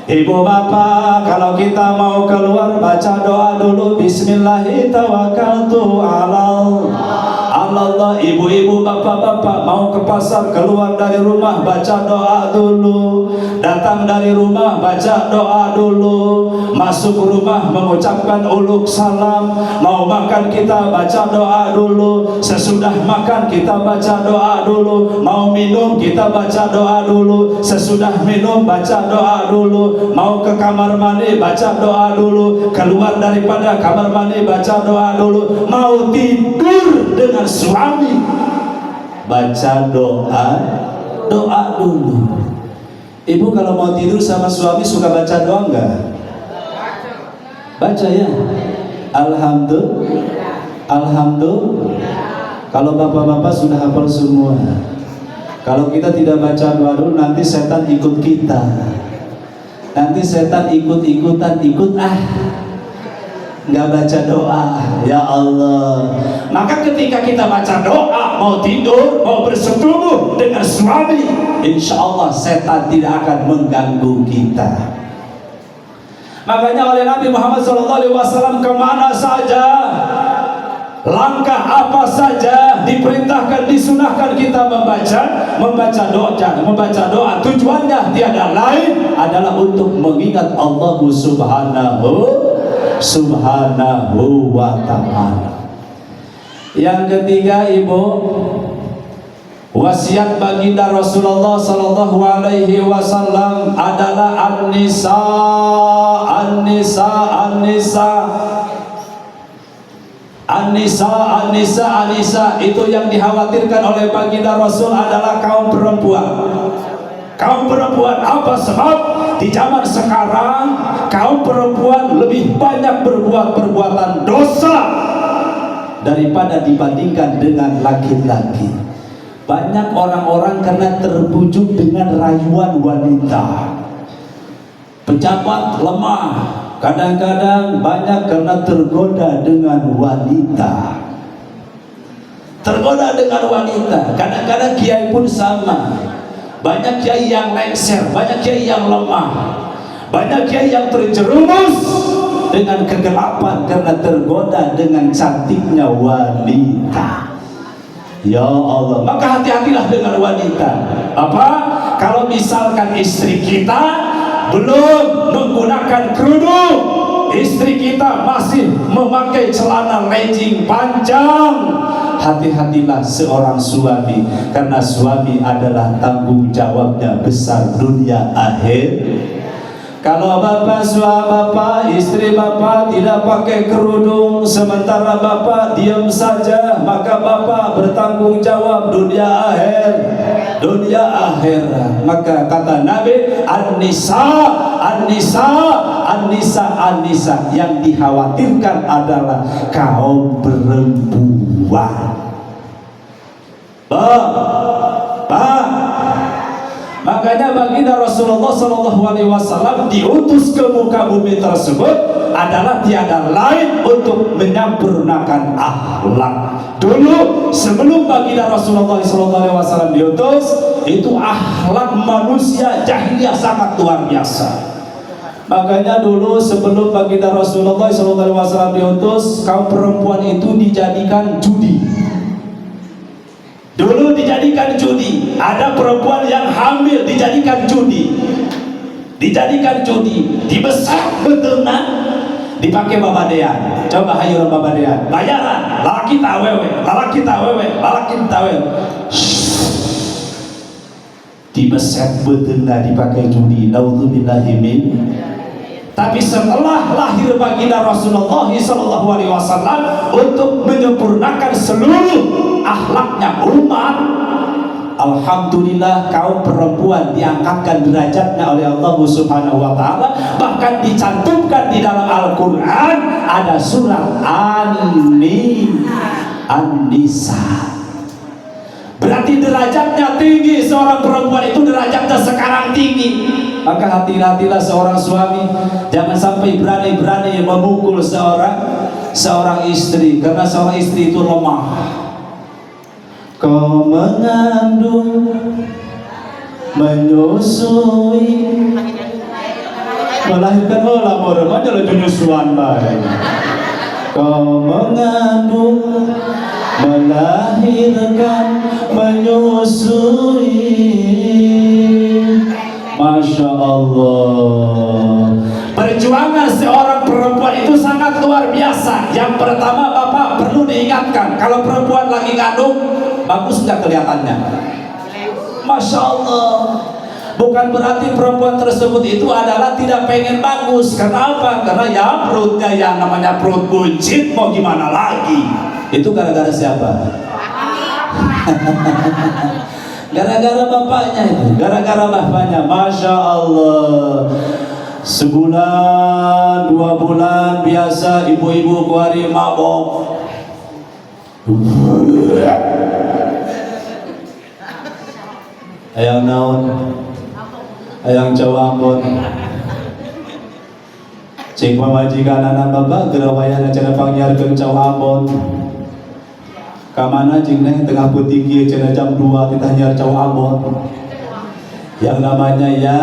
Ibu bapak, kalau kita mau keluar baca doa dulu, Bismillahirrahmanirrahim. Ibu-ibu, bapak-bapak mau ke pasar, keluar dari rumah baca doa dulu. Datang dari rumah baca doa dulu. Masuk rumah mengucapkan uluk salam. Mau makan kita baca doa dulu. Sesudah makan kita baca doa dulu. Mau minum kita baca doa dulu. Sesudah minum baca doa dulu. Mau ke kamar mandi baca doa dulu. Keluar daripada kamar mandi baca doa dulu. Mau tidur dengan suami baca doa dulu. Ibu kalau mau tidur sama suami suka baca doa enggak? Baca ya. Alhamdulillah. Kalau bapak-bapak sudah hafal semua. Kalau kita tidak baca doa dulu, nanti setan ikut kita. Nanti setan ikut-ikutan, nggak baca doa. Ya Allah. Maka ketika kita baca doa, mau tidur, mau bersetubuh dengan suami, insya Allah setan tidak akan mengganggu kita. Makanya oleh Nabi Muhammad SAW, kemana saja, langkah apa saja diperintahkan, disunahkan kita membaca doa. Tujuannya tiada lain adalah untuk mengingat Allah Subhanahu wa ta'ala. Yang ketiga, Ibu, wasiat baginda Rasulullah Sallallahu Alaihi Wasallam adalah an-nisa. Itu yang dikhawatirkan oleh baginda Rasul adalah kaum perempuan. Kaum perempuan, apa sebab? Di zaman sekarang kaum perempuan lebih banyak berbuat perbuatan dosa daripada dibandingkan dengan laki-laki. Banyak orang-orang karena terbujuk dengan rayuan wanita. Pejabat lemah, kadang-kadang banyak karena tergoda dengan wanita. Kadang-kadang kiai pun sama. Banyak kiai yang lengser, banyak kiai yang lemah, banyak kiai yang terjerumus dengan kegelapan karena tergoda dengan cantiknya wanita. Ya Allah, maka hati-hatilah dengan wanita. Apa? Kalau misalkan istri kita belum menggunakan kerudung, istri kita masih memakai celana legging panjang, hati-hatilah seorang suami, karena suami adalah tanggung jawabnya besar dunia akhir. Kalau bapak, istri bapak tidak pakai kerudung, sementara bapak diam saja, maka bapak bertanggung jawab dunia akhirat. Maka kata Nabi, an-nisa, yang dikhawatirkan adalah kaum perempuan. Pak, makanya baginda Rasulullah SAW diutus ke muka bumi tersebut adalah tiada lain untuk menyempurnakan akhlak. Dulu sebelum baginda Rasulullah SAW diutus, itu akhlak manusia jahiliyah sangat luar biasa. Makanya dulu sebelum baginda Rasulullah SAW diutus, kaum perempuan itu dijadikan judi. Dulu dijadikan judi. Ada perempuan yang hamil dijadikan judi. Dibesak betulna, dipakai babadean. Coba hayur babadean. Bayaran, lalaki tawewe. Dibesak betulna, dipakai judi. Naudzubillahi min. Tapi setelah lahir baginda Rasulullah SAW untuk menyempurnakan seluruh akhlaknya umat, Alhamdulillah kaum perempuan diangkatkan derajatnya oleh Allah Subhanahu wa taala, bahkan dicantumkan di dalam Al-Qur'an ada surat An-Nisa. Berarti derajatnya tinggi, seorang perempuan itu derajatnya sekarang tinggi. Maka hati-hatilah seorang suami, jangan sampai berani-berani memukul seorang istri, karena seorang istri itu lemah. Kau mengandung, menyusui, melahirkan lamor remaja lah penyusuan baik. Kau mengandung, melahirkan, menyusui. Masya Allah. Perjuangan seorang perempuan itu sangat luar biasa. Yang pertama, Bapak perlu diingatkan, kalau perempuan lagi ngandung, bagus nggak kelihatannya? Masya Allah. Bukan berarti perempuan tersebut itu adalah tidak pengen bagus. Kenapa? Karena ya perutnya yang namanya perut buncit, mau gimana lagi? Itu gara-gara siapa? Gara-gara bapaknya itu, gara-gara bapaknya. Masya Allah. Sebulan, 2 bulan biasa ibu-ibu kuari mabok. Ayang naon, ayang cawambon. Cing pamajikan anak bapak gerawayan acara pangyarkeun cawambon. Kamana cing neng tengah putih cenah jam 2 kita nyar cawambon. Yang namanya ya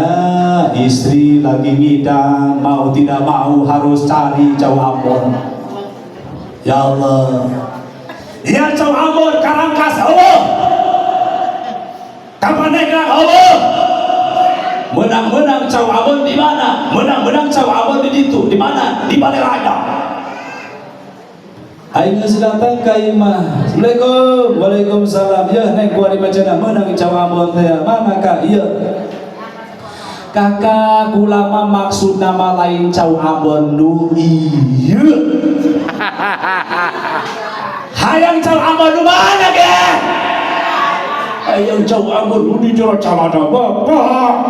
istri lagi ngidang, mau tidak mau harus cari cawambon. Ya Allah. Ya cawambon karangkas Allah. Kapan negra Allah? Menang-menang cawambon di mana? Menang-menang cawambon di situ. Di mana? Di Balai Raja. Aing geus datang ka imah. Assalamualaikum. Waalaikumsalam. Ya neng kuari macana menang cawambon teh. Mana ka ieu? Kakak ulama maksud nama lain cawambon nu ieu. Hayang cawambon nu mana ge? Hayang cawambon nu di jero calana bapak.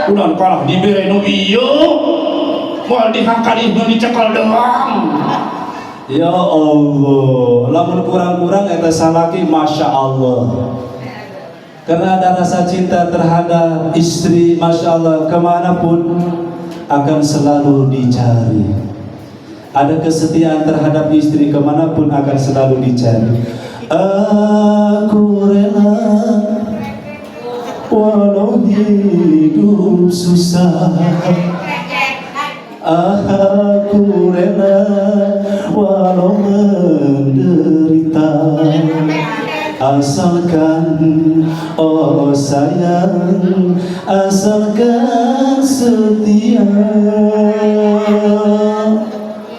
Udah kalah dibere nu ieu. Moal dihakali nu dicekal doang. Ya Allah, lamun kurang-kurang eta salaki Masya Allah. Karena ada rasa cinta terhadap istri, Masya Allah, kemanapun akan selalu dicari. Ada kesetiaan terhadap istri, kemanapun akan selalu dicari. Aku rela walau hidup susah. Aku rela walau menderita, asalkan oh sayang, asalkan setia.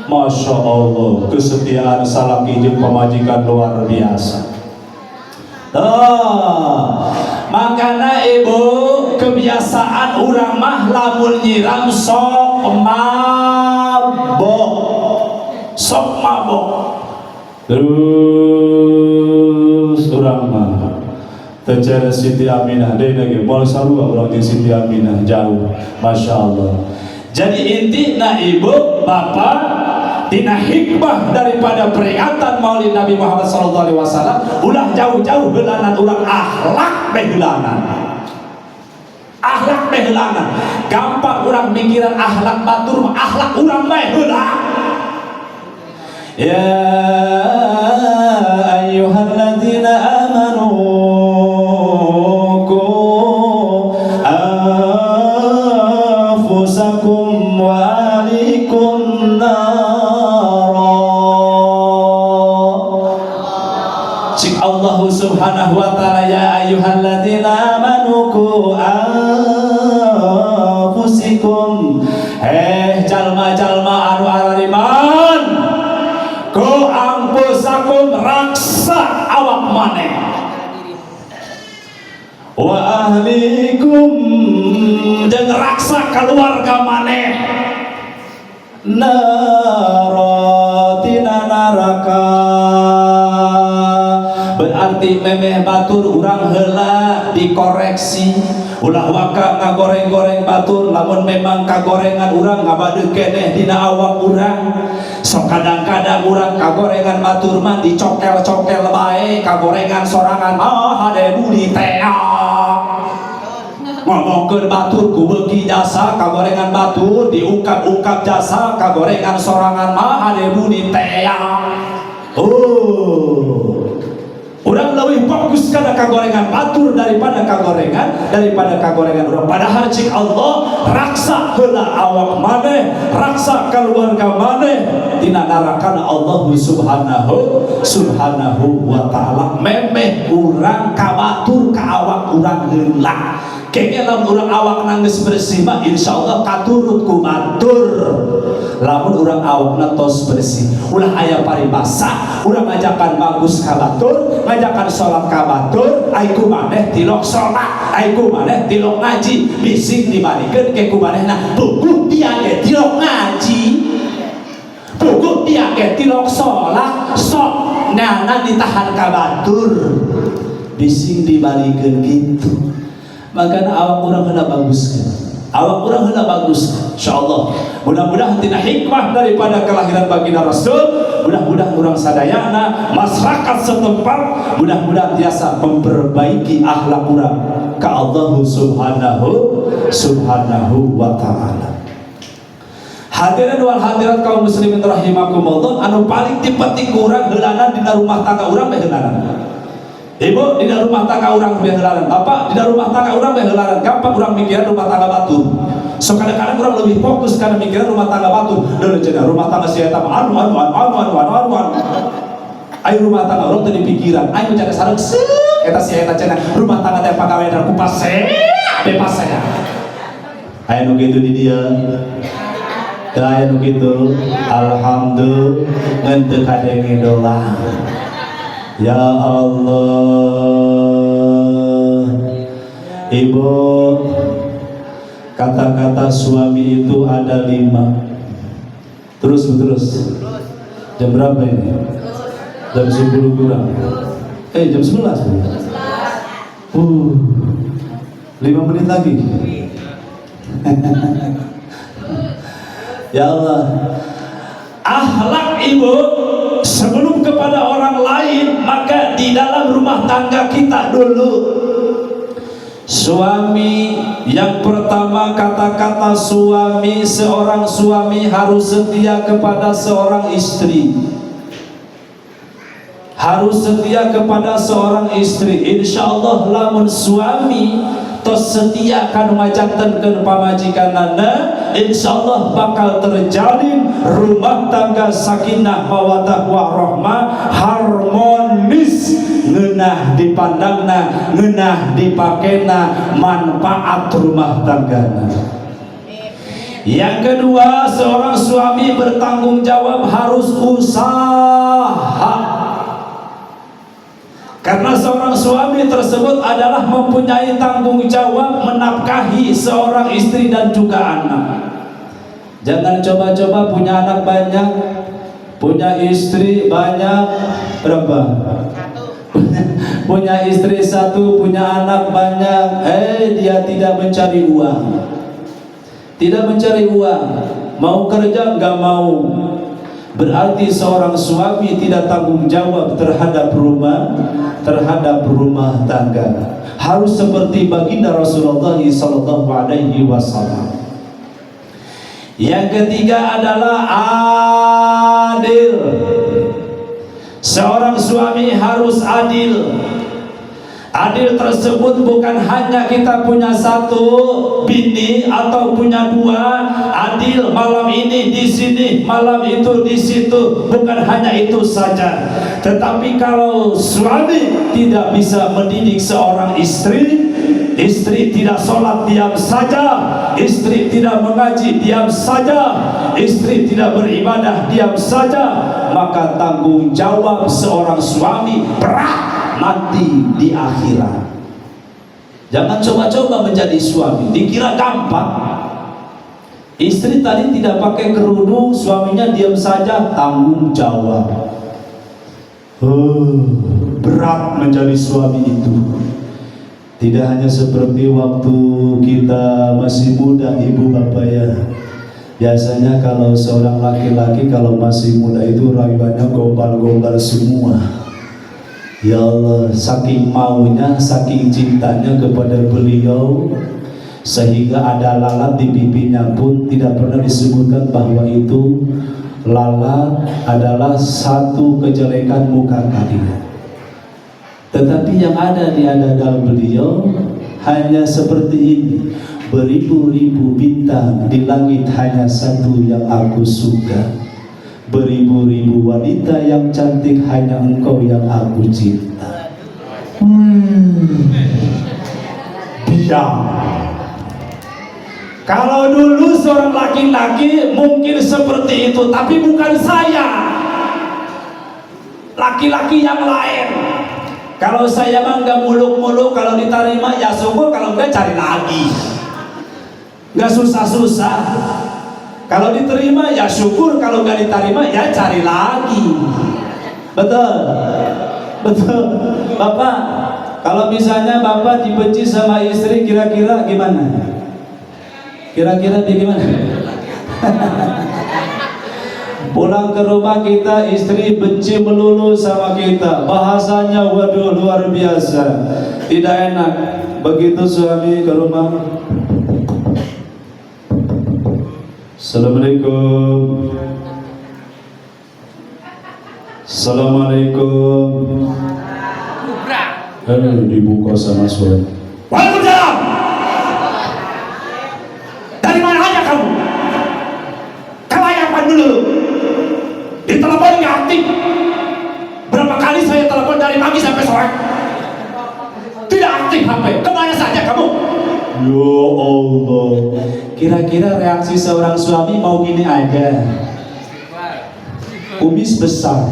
Masya Allah, kesetiaan salaki jeung pamajikan luar biasa. Makana ibu kebiasaan urang mah lamun nyiram sok mabok, sok mabok. Terus urang mah tecara Siti Aminah deui lagi moal sarua urang jeung Siti Aminah jauh. Masya Allah. Jadi intina ibu bapak tina hikmah daripada peringatan Maulid Nabi Muhammad SAW, ulah jauh-jauh heulanan urang akhlak teh heulanan. Akhlak teh heulanan. Gampang urang mikiran akhlak batur, akhlak urang bae heula. Ya ayyuhalladzina amanu qu anfusakum wa ahlikum nar. Allah Subhanahu wa ta'ala ya ayyuhalladzina amanu qu anfusikum. Jalma-jalma anu arariman, qu anfusakum raksa awak maneh, wa ahlikum jeung raksa keluarga maneh, naratina naraka. Berarti seperti memeh batur urang heula dikoreksi, ulah waka ngagoreng-goreng batur lamun memang kagorengan urang ngabadeuk keneh dina awak urang. Sok kadang-kadang urang kagorengan batur mah dicokel-cokel bae, kagorengan sorangan mah hade budi teh. Ngomongkeun batur ku beuki jasa kagorengan batur, diungkap-ungkap jasa kagorengan sorangan mah hade budi teh. Urang lebih fokus kana kagorengan batur daripada kagorengan urang. Padahal cik Allah raksa heula awak maneh, raksa keluarga maneh tina narakana Allah subhanahu wa ta'ala. Memeh urang ka batur ka awak urang heula. Kengke lamun urang awak nanggeus bersih mah insyaallah katurut ku batur. Lamun urang awakna tos bersih, ulah aya paribasa, urang ngajakan bagus ka batur, ngajakan salat ka batur, ai ku maneh tilok salat, ai ku maneh tilok ngaji, bising dibalikeun ke ku manehna, puguh dia ge tilok ngaji, puguh dia ge tilok salat, sok nyana ditahan ka batur, bising dibalikeun gitu. Makanya awak urang heula baguskeun, awak urang heula baguskeun, insyaallah. Mudah-mudahan tina hikmah daripada kelahiran baginda Rasul, mudah-mudahan urang sadayana masyarakat setempat mudah-mudahan biasa memperbaiki akhlak urang ka Allah subhanahu wa ta'ala. Hadirin wal hadirat kaum muslimin rahimakumullah, anu paling penting urang heulana dina rumah tangga urang bae heulana. Ibu, di dalam rumah tangga orang behelaran, bapak di dalam rumah tangga orang behelaran, gampang orang mikiran rumah tangga batu. So kadang-kadang orang lebih fokus karena mikiran rumah tangga batu. Dulu cina rumah tangga si eta anu. Ayo rumah tangga orang tadi pikiran, ayo mencari sarung sek, eta si eta cina rumah tangga teh pagawe dan kupas bebas saya. Ayo nu kitu di dia. Ayo nu kitu. Alhamdulillah ngan teu kadenge doang. Ya Allah, Ibu, kata-kata suami itu ada 5. Terus. Jam berapa ini? Jam 10 kurang. Jam 11. 5 menit lagi. Ya Allah, akhlak ibu sebelum kepada orang lain, maka di dalam rumah tangga kita dulu. Suami yang pertama, kata-kata suami, seorang suami harus setia kepada seorang istri. Harus setia kepada seorang istri. Insyaallah lamun suami tos setia kan ngajantenkeun pamajikanana, insyaallah bakal terjalin rumah tangga sakinah mawaddah warahmah, harmonis, ngeunah dipandangna, ngeunah dipakena, manfaat rumah tanggana. Yang kedua, seorang suami bertanggung jawab, harus usaha. Karena seorang suami tersebut adalah mempunyai tanggung jawab menafkahi seorang istri dan juga anak. Jangan coba-coba punya anak banyak, punya istri banyak, berapa? Punya istri 1, punya anak banyak, dia tidak mencari uang. Tidak mencari uang, mau kerja nggak mau. Berarti seorang suami tidak tanggung jawab terhadap rumah tangga. Harus seperti baginda Rasulullah SAW. Yang ketiga adalah adil. Seorang suami harus adil. Adil tersebut bukan hanya kita punya 1 bini atau punya 2. Adil malam ini di sini, malam itu di situ. Bukan hanya itu saja. Tetapi kalau suami tidak bisa mendidik seorang istri, istri tidak sholat diam saja, istri tidak mengaji diam saja, istri tidak beribadah diam saja, maka tanggung jawab seorang suami berat nanti di akhirat. Jangan coba-coba menjadi suami, dikira gampang. Istri tadi tidak pakai kerudung, suaminya diam saja, tanggung jawab. berat menjadi suami itu. Tidak hanya seperti waktu kita masih muda, ibu bapak ya. Biasanya kalau seorang laki-laki kalau masih muda itu rayuannya gombal-gombal semua. Ya Allah, saking maunya, saking cintanya kepada beliau, sehingga ada lalat di pipinya pun tidak pernah disebutkan bahwa itu lalat adalah satu kejelekan muka kalian. Tetapi yang ada di dada beliau hanya seperti ini. Beribu-ribu bintang di langit, hanya satu yang aku suka. Beribu-ribu wanita yang cantik, hanya engkau yang aku cinta. Diam. Kalau dulu seorang laki-laki mungkin seperti itu, tapi bukan saya. Laki-laki yang lain. Kalau saya mah nggak muluk-muluk, kalau diterima ya syukur, kalau enggak cari lagi. Nggak susah-susah. Kalau diterima ya syukur, kalau nggak diterima ya cari lagi. Betul, betul. Bapak, kalau misalnya bapak dibenci sama istri, kira-kira gimana? Kira-kira dia gimana? Pulang ke rumah kita, istri benci melulu sama kita, bahasanya waduh luar biasa, tidak enak. Begitu suami ke rumah, Assalamualaikum, Assalamualaikum, dibuka sama suami. Waalaikumsalam. Dari mana aja kamu? Kelayapan dulu. Ditelepon nggak aktif. Berapa kali saya telepon dari pagi sampai sore, tidak aktif HP. Kemana saja kamu? Ya Allah. Kira-kira reaksi seorang suami mau gini aja. Kumis besar,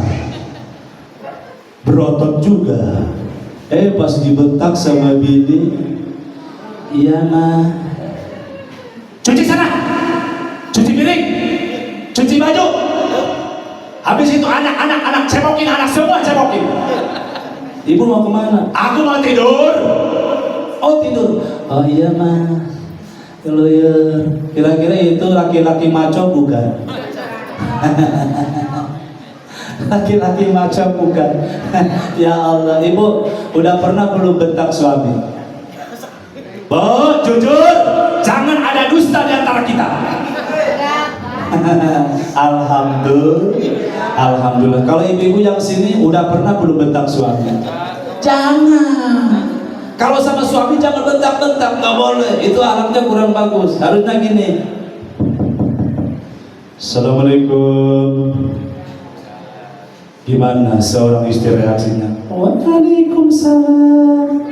berotot juga. Pas dibentak sama bini, iya mah, cuci sana, cuci piring, cuci baju. Habis itu anak cemokin, anak semua cemokin. Ibu mau kemana? Aku mau tidur. Oh tidur. Oh iya mah. Kalau ya, kira-kira itu laki-laki maco bukan? Laki-laki maco bukan? Ya Allah, ibu udah pernah belum bentak suami? Oh jujur, jangan ada dusta di antara kita. Alhamdulillah. Kalau ibu-ibu yang sini udah pernah belum bentak suami? Jangan. Kalau sama suami jangan bentak-bentak, nggak boleh. Itu akhlaknya kurang bagus. Harusnya gini. Assalamualaikum. Gimana seorang istri reaksinya? Waalaikumsalam.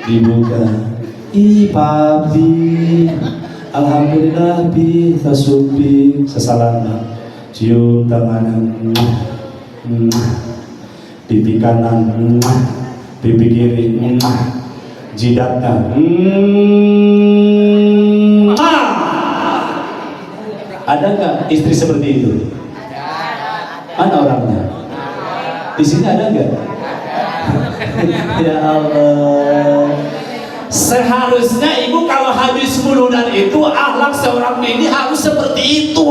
Dibuka. Ih papi. Alhamdulillah bi, tasubbi, sesalaman, cium tangan, pipi kanan, pipi kiri, jidatnya. Ada nggak istri seperti itu? Mana orangnya? Di sini ada nggak? Ya Allah. Seharusnya ibu kalau habis muludan itu akhlak seorang bini harus seperti itu.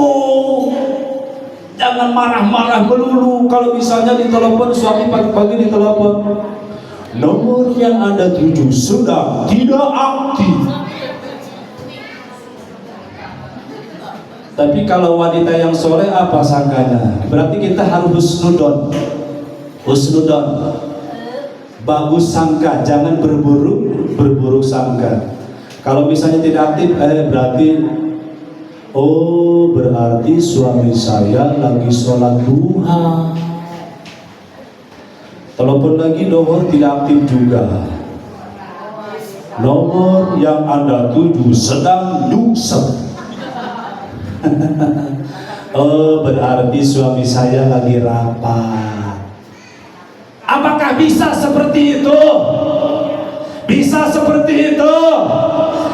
Jangan marah-marah melulu. Kalau misalnya ditelepon suami pagi-pagi ditelepon, nomor yang Anda tuju sudah tidak aktif. Tapi kalau wanita yang soleh apa sangkanya? Berarti kita harus husnudon. Husnudon. Bagus sangka, jangan berburuk sangka. Kalau misalnya tidak aktif, berarti berarti suami saya lagi sholat duha. Telepon lagi, nomor tidak aktif juga. Nomor yang Anda tuju sedang nyungsep. Berarti suami saya lagi rapat. Apakah bisa seperti itu? Bisa seperti itu.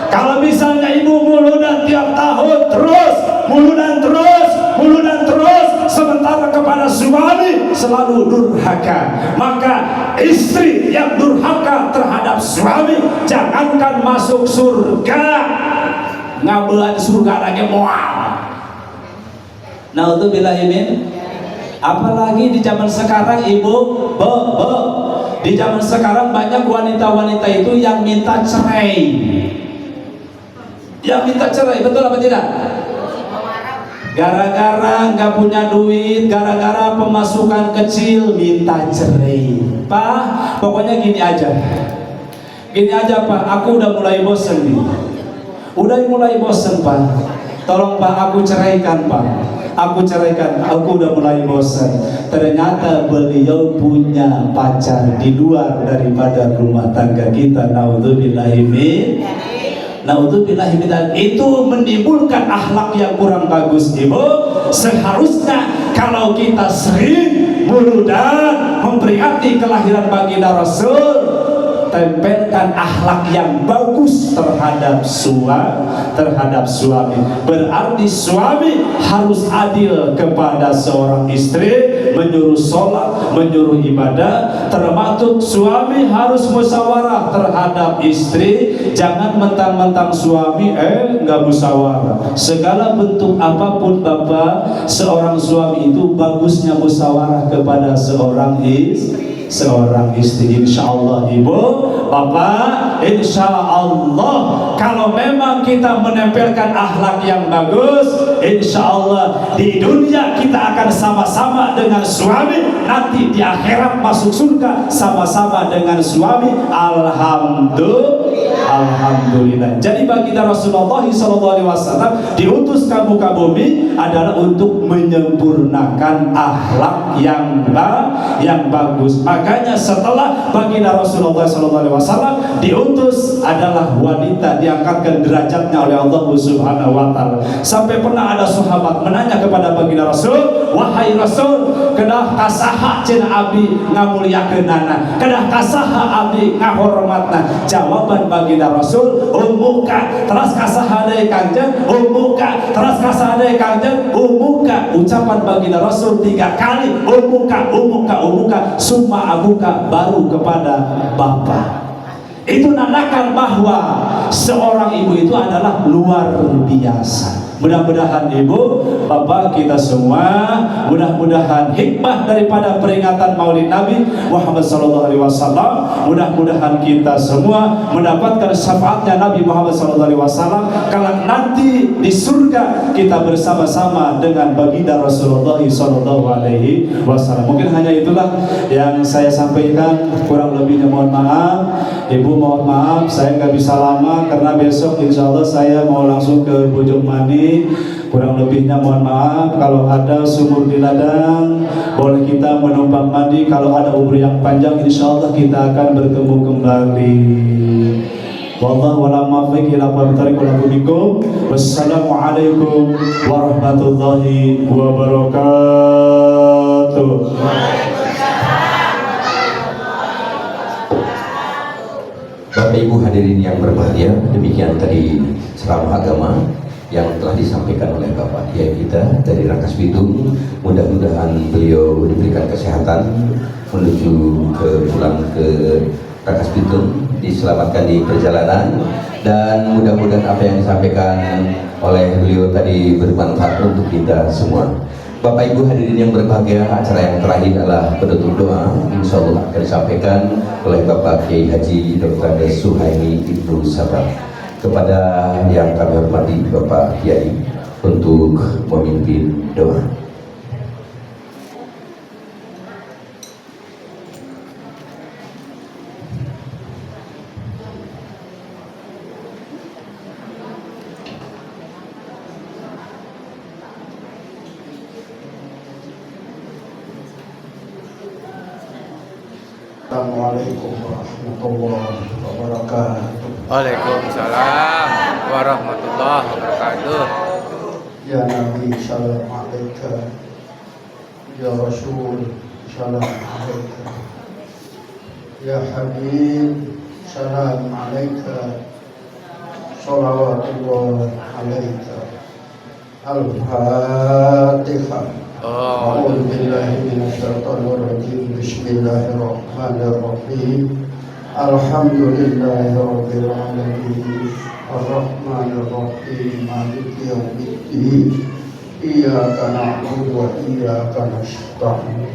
Kalau misalnya ibu muludan tiap tahun terus, muludan terus, sementara kepada suami selalu durhaka. Maka istri yang durhaka terhadap suami, jangankan masuk surga, ngabelan surga lagi mual. Naudzubillahimin. Apalagi di zaman sekarang ibu, di zaman sekarang banyak wanita-wanita itu yang minta cerai. Yang minta cerai, betul apa tidak? Gara-gara nggak punya duit, gara-gara pemasukan kecil, minta cerai. Pak, pokoknya gini aja Pak, aku udah mulai bosen nih. Udah mulai bosen Pak, tolong Pak aku ceraikan Pak. Aku ceraikan, aku udah mulai bosan. Ternyata beliau punya pacar di luar daripada rumah tangga kita. Naudzubillahimin. Naudzubillahimin. Itu menimbulkan akhlak yang kurang bagus, ibu. Seharusnya kalau kita sering dan memperingati kelahiran baginda Rasul, tempelkan akhlak yang bagus terhadap suami. Berarti suami harus adil kepada seorang istri, menyuruh sholat, menyuruh ibadah. Termasuk suami harus musyawarah terhadap istri. Jangan mentang-mentang suami nggak musyawarah. Segala bentuk apapun bapak, seorang suami itu bagusnya musyawarah kepada seorang istri. Insyaallah ibu, bapak, insyaallah kalau memang kita menempelkan akhlak yang bagus, insyaallah di dunia kita akan sama-sama dengan suami, nanti di akhirat masuk surga sama-sama dengan suami. Alhamdulillah. Jadi baginda Rasulullah SAW diutus ke muka bumi adalah untuk menyempurnakan akhlak yang bagus. Makanya setelah baginda Rasulullah SAW diutus adalah wanita, diangkatkan derajatnya oleh Allah Subhanahu wa taala. Sampai pernah ada sahabat menanya kepada baginda Rasul, "Wahai Rasul, kedah kasaha cenah abdi ngamuliakeunana? Kedah kasaha abdi ngahormatna?" Jawaban baginda Rasul, "Ummuka." Teras kasaha deui Kangjeng? "Ummuka." Teras kasaha deui Kangjeng? "Ummuka." Ucapan baginda Rasul 3 kali, "Ummuka, ummuka, ummuka." Summa abuka, baru kepada bapak. Itu nandakan bahwa seorang ibu itu adalah luar biasa. Mudah-mudahan ibu, bapak, kita semua mudah-mudahan hikmah daripada peringatan Maulid Nabi Muhammad SAW, mudah-mudahan kita semua mendapatkan syafaatnya Nabi Muhammad SAW kalau nanti di surga kita bersama-sama dengan baginda Rasulullah SAW. Mungkin hanya itulah yang saya sampaikan, kurang lebihnya mohon maaf. Ibu mohon maaf, saya nggak bisa lama karena besok insya Allah saya mau langsung ke Bojongmani. Kurang lebihnya mohon maaf. Kalau ada sumur di ladang, boleh kita menumpang mandi. Kalau ada umur yang panjang, insya Allah kita akan bertemu kembali. Wallahu a'lam bishawab. Wassalamualaikum warahmatullahi wabarakatuh. Bapak Ibu hadirin yang berbahagia, demikian tadi ceramah agama yang telah disampaikan oleh Bapak Kiai kita dari Rangkas Bitung. Mudah-mudahan beliau diberikan kesehatan menuju pulang ke Rangkas Bitung, diselamatkan di perjalanan, dan mudah-mudahan apa yang disampaikan oleh beliau tadi bermanfaat untuk kita semua. Bapak Ibu hadirin yang berbahagia, acara yang terakhir adalah penutup doa. Insya Allah akan disampaikan oleh Bapak Kiai Haji Dr. Suhaimi Ibnu Sabar. Kepada yang kami hormati Bapak Kiai untuk memimpin doa. Assalamualaikum warahmatullahi wabarakatuh. Waalaikumsalam warahmatullahi wabarakatuh. Ya Nabi salam alaika, ya Rasul salam alaika, ya Habib salam alaika, salawatullah alaika. Al-Fatihah. Oh. أعوذ بالله من الشيطان الرجيم. بسم الله الرحمن الرحيم. الحمد لله رب العالمين الرحمن الرحيم مالك يوم الدين إياك نعبد وإياك نستعين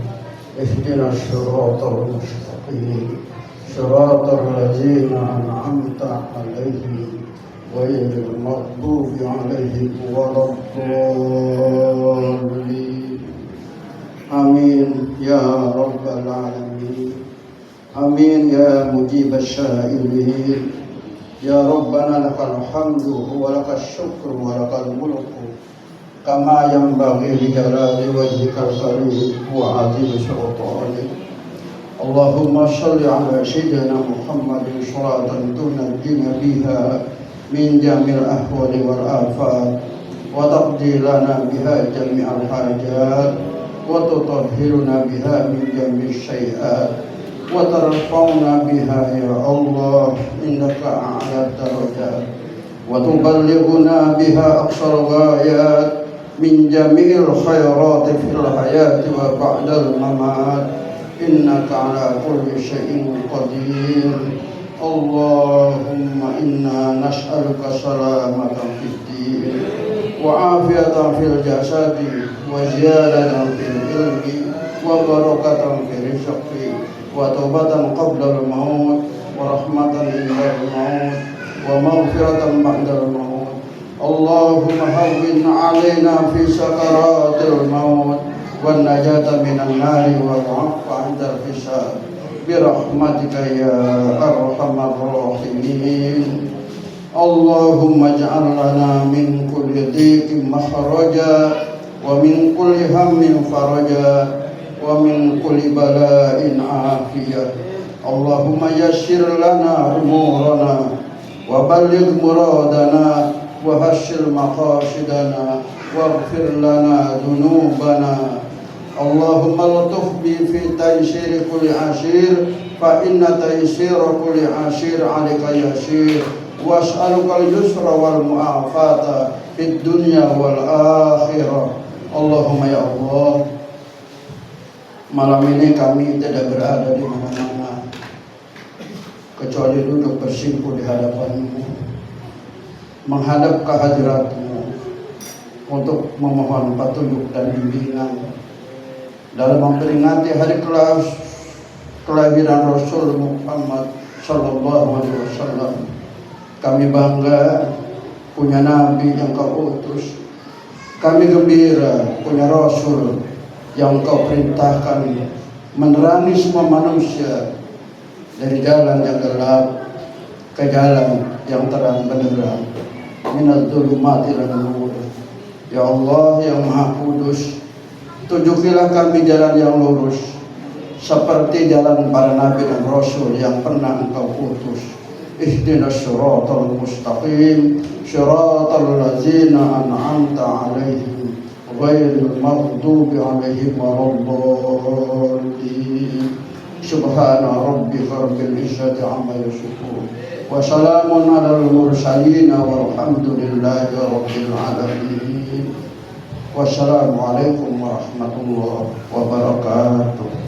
اهدنا الصراط المستقيم صراط الذين أنعمت عليهم غير المغضوب عليهم ولا الضالين. آمين يا رب العالمين. آمين يا مجيب السائلين. يا ربنا لك الحمد ولك الشكر ولك الملك كما ينبغي لجلال وجهك الكريم وعظيم سلطانك. اللهم صل على سيدنا محمد صلاة تنجينا بها من جميع الأهوال والآفات وتقضي لنا بها جميع الحاجات وتطهرنا بها من جميع السيئات وترفعنا بها يا الله عندك أعلى الدرجات وتبلغنا بها أقصى الغايات من جميع الخيرات في الحياة وبعد الممات إنك على كل شيء قدير. اللهم إنا نسألك سلامة في الدين وعافية في الجسد وزيادة في العلم وبركة في الرزق وتوبة قبل الموت ورحمة عند الموت ومغفرة بعد الموت. اللهم هون علينا في سكرات الموت والنجاة من النار والعفو عند الحساب برحمتك يا أرحم الراحمين. اللهم اجعل لنا من كل ضيق مخرجا ومن كل هم فرجا ومن كل بلاء عافية. اللهم يسر لنا أمورنا وبلغ مرادنا وهشر مقاصدنا واغفر لنا ذنوبنا. اللهم الطف بي في تيسير كل عسير فإن تيسير كل عسير عليك يسير وأسألك اليسر والمعافاة في الدنيا والآخرة. اللهم ya Allah, malam ini kami tidak berada di mana-mana kecuali duduk bersimpuh di hadapan-Mu, menghadap kehadirat-Mu untuk memohon petunjuk dan bimbingan dalam memperingati hari kelahiran Rasul Muhammad sallallahu alaihi wasallam. Kami bangga punya nabi yang Kau utus. Kami gembira punya Rasul yang Kau perintahkan menerangi semua manusia dari jalan yang gelap ke jalan yang terang benderang. Minadz dzulumati ilan nur. Ya Allah yang Maha Kudus, tunjukilah kami jalan yang lurus seperti jalan para nabi dan rasul yang pernah Engkau utus. Ihdinas siratal mustaqim siratal ladzina an'amta 'alaihim ghairil maghdubi 'alaihim waladdallin. Subhana rabbika rabbil izzati 'amma yasifun wa salamun 'alal mursalin walhamdulillahi rabbil alamin. Wassalamualaikum warahmatullahi wabarakatuh.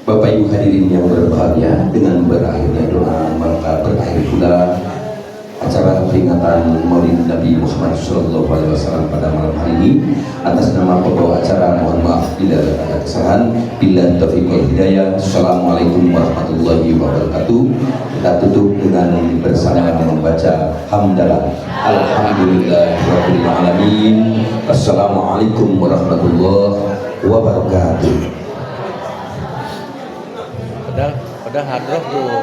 Bapak Ibu hadirin yang berbahagia, dengan berakhirnya doa maka berakhir pula acara peringatan Maulid Nabi Muhammad SAW pada malam hari ini. Atas nama pembawa acara mohon maaf bila ada kesalahan. Billahi taufiq wal hidayah. Assalamualaikum warahmatullahi wabarakatuh. Kita tutup dengan bersama membaca hamdalah. Alhamdulillahirabbil alamin. Assalamualaikum warahmatullahi wabarakatuh. Udah hadroh tuh.